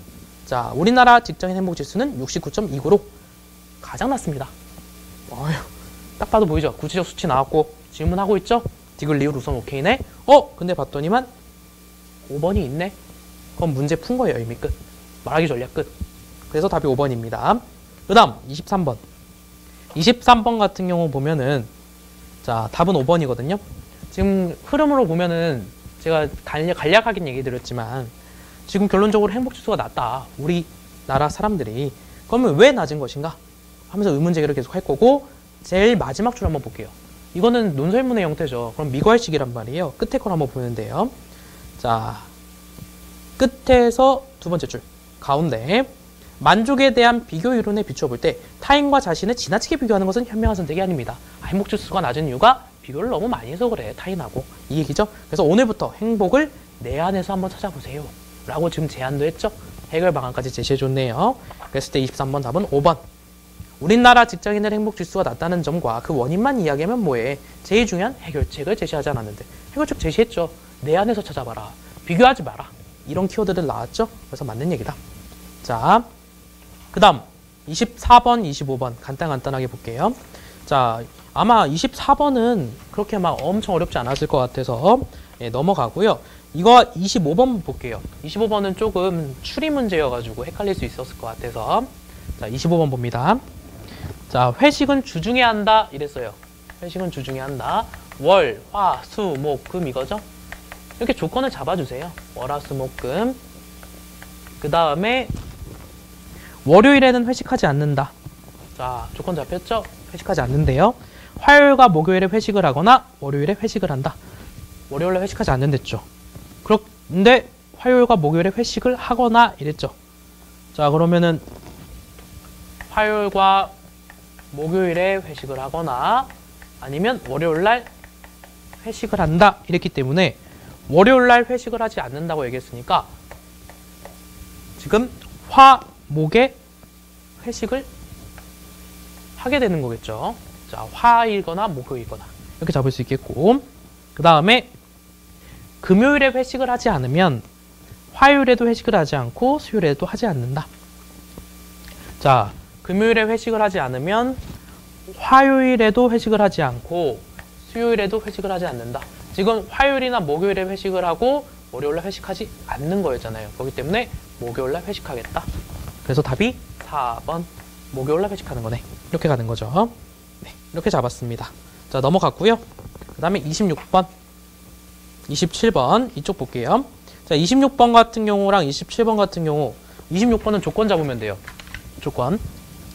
자, 우리나라 직장인 행복지수는 69.29로 가장 낮습니다. 어휴, 딱 봐도 보이죠? 구체적 수치 나왔고 질문하고 있죠? 디귿 리을 우선 오케이네? 근데 봤더니만 5번이 있네? 그럼 문제 푼 거예요. 이미 끝. 말하기 전략 끝. 그래서 답이 5번입니다. 그 다음 23번. 23번 같은 경우 보면은 자, 답은 5번이거든요. 지금 흐름으로 보면은 제가 간략하긴 얘기 드렸지만 지금 결론적으로 행복지수가 낮다. 우리나라 사람들이. 그러면 왜 낮은 것인가? 하면서 의문 제기를 계속 할 거고 제일 마지막 줄 한번 볼게요. 이거는 논설문의 형태죠. 그럼 미괄식이란 말이에요. 끝에 걸 한번 보면 돼요. 자, 끝에서 두 번째 줄. 가운데. 만족에 대한 비교 이론에 비춰볼 때 타인과 자신을 지나치게 비교하는 것은 현명한 선택이 아닙니다. 행복지수가 낮은 이유가 비교를 너무 많이 해서 그래. 타인하고. 이 얘기죠. 그래서 오늘부터 행복을 내 안에서 한번 찾아보세요. 라고 지금 제안도 했죠. 해결 방안까지 제시해줬네요. 그랬을 때 23번 답은 5번. 우리나라 직장인의 행복지수가 낮다는 점과 그 원인만 이야기하면 뭐해. 제일 중요한 해결책을 제시하지 않았는데. 해결책 제시했죠. 내 안에서 찾아봐라. 비교하지 마라. 이런 키워드들 나왔죠? 그래서 맞는 얘기다. 자, 그 다음 24번, 25번 간단하게 볼게요. 자, 아마 24번은 그렇게 막 엄청 어렵지 않았을 것 같아서 넘어가고요. 이거 25번 볼게요. 25번은 조금 추리 문제여가지고 헷갈릴 수 있었을 것 같아서 자, 25번 봅니다. 자, 회식은 주중에 한다 이랬어요. 회식은 주중에 한다. 월, 화, 수, 목, 금 이거죠? 이렇게 조건을 잡아주세요. 월, 화, 수, 목, 금. 그 다음에 월요일에는 회식하지 않는다. 자, 조건 잡혔죠? 회식하지 않는데요. 화요일과 목요일에 회식을 하거나 월요일에 회식을 한다. 월요일에 회식하지 않는댔죠. 그런데 화요일과 목요일에 회식을 하거나 이랬죠. 자, 그러면은 화요일과 목요일에 회식을 하거나 아니면 월요일날 회식을 한다 이랬기 때문에 월요일날 회식을 하지 않는다고 얘기했으니까 지금 화, 목에 회식을 하게 되는 거겠죠. 자, 화이거나 목요일이거나 이렇게 잡을 수 있겠고, 그 다음에 금요일에 회식을 하지 않으면 화요일에도 회식을 하지 않고 수요일에도 하지 않는다. 자, 금요일에 회식을 하지 않으면 화요일에도 회식을 하지 않고 수요일에도 회식을 하지 않는다. 지금 화요일이나 목요일에 회식을 하고 월요일날 회식하지 않는 거였잖아요. 그렇기 때문에 목요일날 회식하겠다. 그래서 답이 4번 목요일날 회식하는 거네. 이렇게 가는 거죠. 네, 이렇게 잡았습니다. 자, 넘어갔고요. 그 다음에 26번 27번 이쪽 볼게요. 자, 26번 같은 경우랑 27번 같은 경우 26번은 조건 잡으면 돼요. 조건.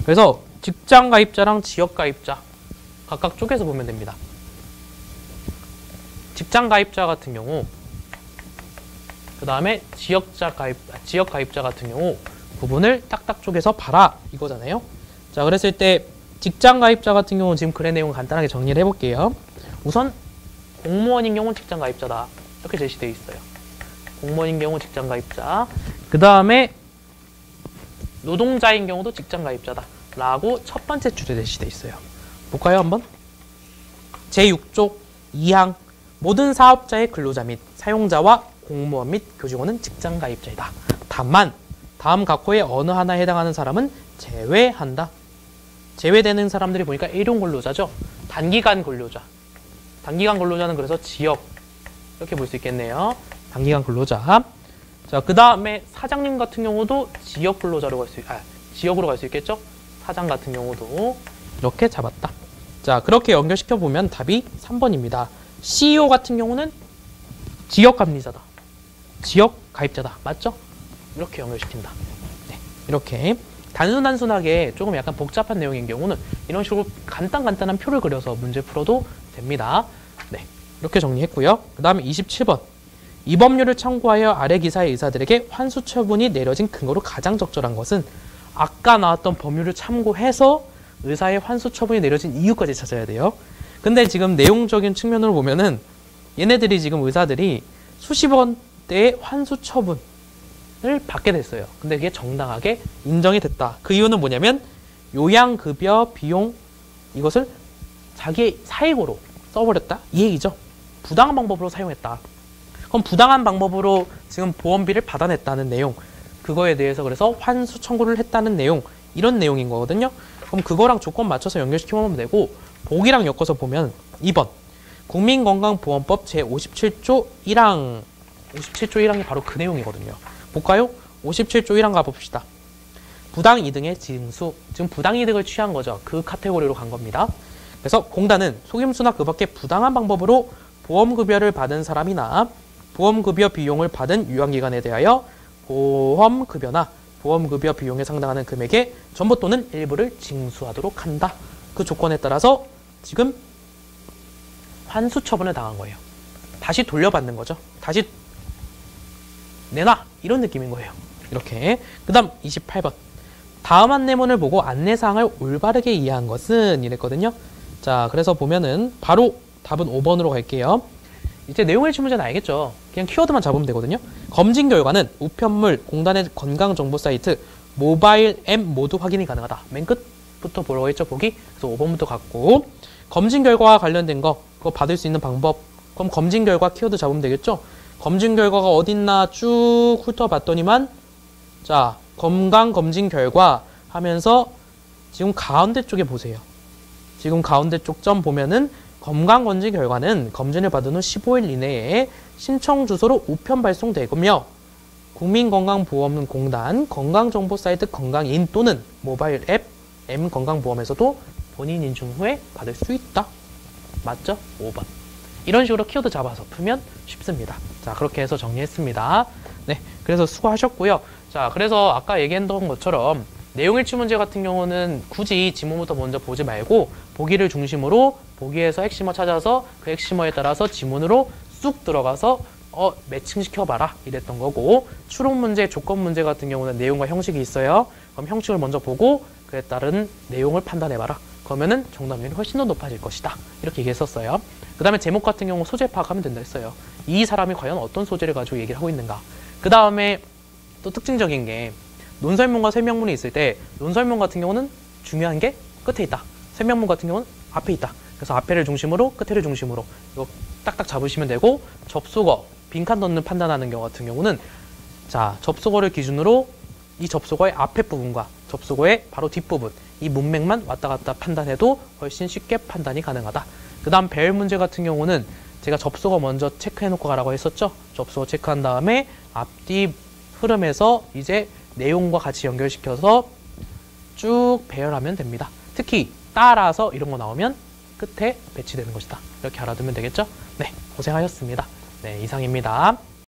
그래서 직장 가입자랑 지역 가입자 각각 쪼개서 보면 됩니다. 직장 가입자 같은 경우, 그 다음에 지역 가입자 같은 경우 부분을 딱딱 쪼개서 봐라 이거잖아요. 자, 그랬을 때 직장 가입자 같은 경우는 지금 글의 내용을 간단하게 정리를 해볼게요. 우선 공무원인 경우는 직장 가입자다 이렇게 제시되어 있어요. 공무원인 경우 직장 가입자. 그 다음에 노동자인 경우도 직장 가입자다 라고 첫 번째 줄에 제시되어 있어요. 볼까요 한번? 제6조 2항 모든 사업자의 근로자 및 사용자와 공무원 및 교직원은 직장 가입자이다. 다만 다음 각호의 어느 하나에 해당하는 사람은 제외한다. 제외되는 사람들이 보니까 일용 근로자죠. 단기간 근로자. 단기간 근로자는 그래서 지역 이렇게 볼 수 있겠네요. 단기간 근로자. 자, 그 다음에 사장님 같은 경우도 지역 근로자로 지역으로 갈 수 있겠죠. 사장 같은 경우도 이렇게 잡았다. 자, 그렇게 연결시켜 보면 답이 3번입니다. CEO 같은 경우는 지역 감리자다. 지역 가입자다. 맞죠? 이렇게 연결시킨다. 네, 이렇게 단순하게 조금 약간 복잡한 내용인 경우는 이런 식으로 간단한 표를 그려서 문제 풀어도 됩니다. 네, 이렇게 정리했고요. 그 다음에 27번. 이 법률을 참고하여 아래 기사의 의사들에게 환수 처분이 내려진 근거로 가장 적절한 것은 아까 나왔던 법률을 참고해서 의사의 환수 처분이 내려진 이유까지 찾아야 돼요. 근데 지금 내용적인 측면으로 보면은 얘네들이 지금 의사들이 수십 원대의 환수 처분을 받게 됐어요. 근데 그게 정당하게 인정이 됐다. 그 이유는 뭐냐면 요양급여 비용 이것을 자기의 사익으로 써버렸다. 이 얘기죠. 부당한 방법으로 사용했다. 그럼 부당한 방법으로 지금 보험비를 받아냈다는 내용, 그거에 대해서 그래서 환수 청구를 했다는 내용, 이런 내용인 거거든요. 그럼 그거랑 조건 맞춰서 연결시켜보면 되고, 보기랑 엮어서 보면 2번 국민건강보험법 제57조 1항 57조 1항이 바로 그 내용이거든요. 볼까요? 57조 1항 가봅시다. 부당이득의 징수, 지금 부당이득을 취한 거죠. 그 카테고리로 간 겁니다. 그래서 공단은 속임수나 그 밖에 부당한 방법으로 보험급여를 받은 사람이나 보험급여 비용을 받은 유한기관에 대하여 보험급여나 보험급여 비용에 상당하는 금액의 전부 또는 일부를 징수하도록 한다. 그 조건에 따라서 지금 환수 처분을 당한 거예요. 다시 돌려받는 거죠. 다시 내놔! 이런 느낌인 거예요. 이렇게. 그 다음 28번. 다음 안내문을 보고 안내사항을 올바르게 이해한 것은 이랬거든요. 자, 그래서 보면은 바로 답은 5번으로 갈게요. 이제 내용을 질문자는 알겠죠. 그냥 키워드만 잡으면 되거든요. 검진 결과는 우편물, 공단의 건강정보 사이트, 모바일 앱 모두 확인이 가능하다. 맨 끝부터 보라고 했죠, 보기. 그래서 5번부터 갔고, 검진 결과와 관련된 거, 그거 받을 수 있는 방법. 그럼 검진 결과 키워드 잡으면 되겠죠. 검진 결과가 어딨나 쭉 훑어봤더니만 자, 건강검진 결과 하면서 지금 가운데 쪽에 보세요. 지금 가운데 쪽 점 보면은 건강검진 결과는 검진을 받은 후 15일 이내에 신청 주소로 우편 발송되고며 국민건강보험공단 건강정보 사이트 건강인 또는 모바일 앱 M건강보험에서도 본인 인증 후에 받을 수 있다. 맞죠? 5번. 이런 식으로 키워드 잡아서 풀면 쉽습니다. 자, 그렇게 해서 정리했습니다. 네, 그래서 수고하셨고요. 자, 그래서 아까 얘기했던 것처럼 내용일치 문제 같은 경우는 굳이 지문부터 먼저 보지 말고 보기를 중심으로 보기에서 핵심어 찾아서 그 핵심어에 따라서 지문으로 쑥 들어가서 매칭시켜봐라 이랬던 거고, 추론 문제, 조건 문제 같은 경우는 내용과 형식이 있어요. 그럼 형식을 먼저 보고 그에 따른 내용을 판단해봐라. 그러면은 정답률이 훨씬 더 높아질 것이다. 이렇게 얘기했었어요. 그 다음에 제목 같은 경우 소재 파악하면 된다 했어요. 이 사람이 과연 어떤 소재를 가지고 얘기를 하고 있는가. 그 다음에 또 특징적인 게 논설문과 설명문이 있을 때 논설문 같은 경우는 중요한 게 끝에 있다. 설명문 같은 경우는 앞에 있다. 그래서 앞에를 중심으로 끝에를 중심으로 이거 딱딱 잡으시면 되고, 접속어, 빈칸 넣는 판단하는 경우 같은 경우는 자, 접속어를 기준으로 이 접속어의 앞에 부분과 접속어의 바로 뒷부분 이 문맥만 왔다 갔다 판단해도 훨씬 쉽게 판단이 가능하다. 그 다음 배열 문제 같은 경우는 제가 접속어 먼저 체크해놓고 가라고 했었죠. 접속어 체크한 다음에 앞뒤 흐름에서 이제 내용과 같이 연결시켜서 쭉 배열하면 됩니다. 특히 따라서 이런 거 나오면 끝에 배치되는 것이다. 이렇게 알아두면 되겠죠? 네, 고생하셨습니다. 네, 이상입니다.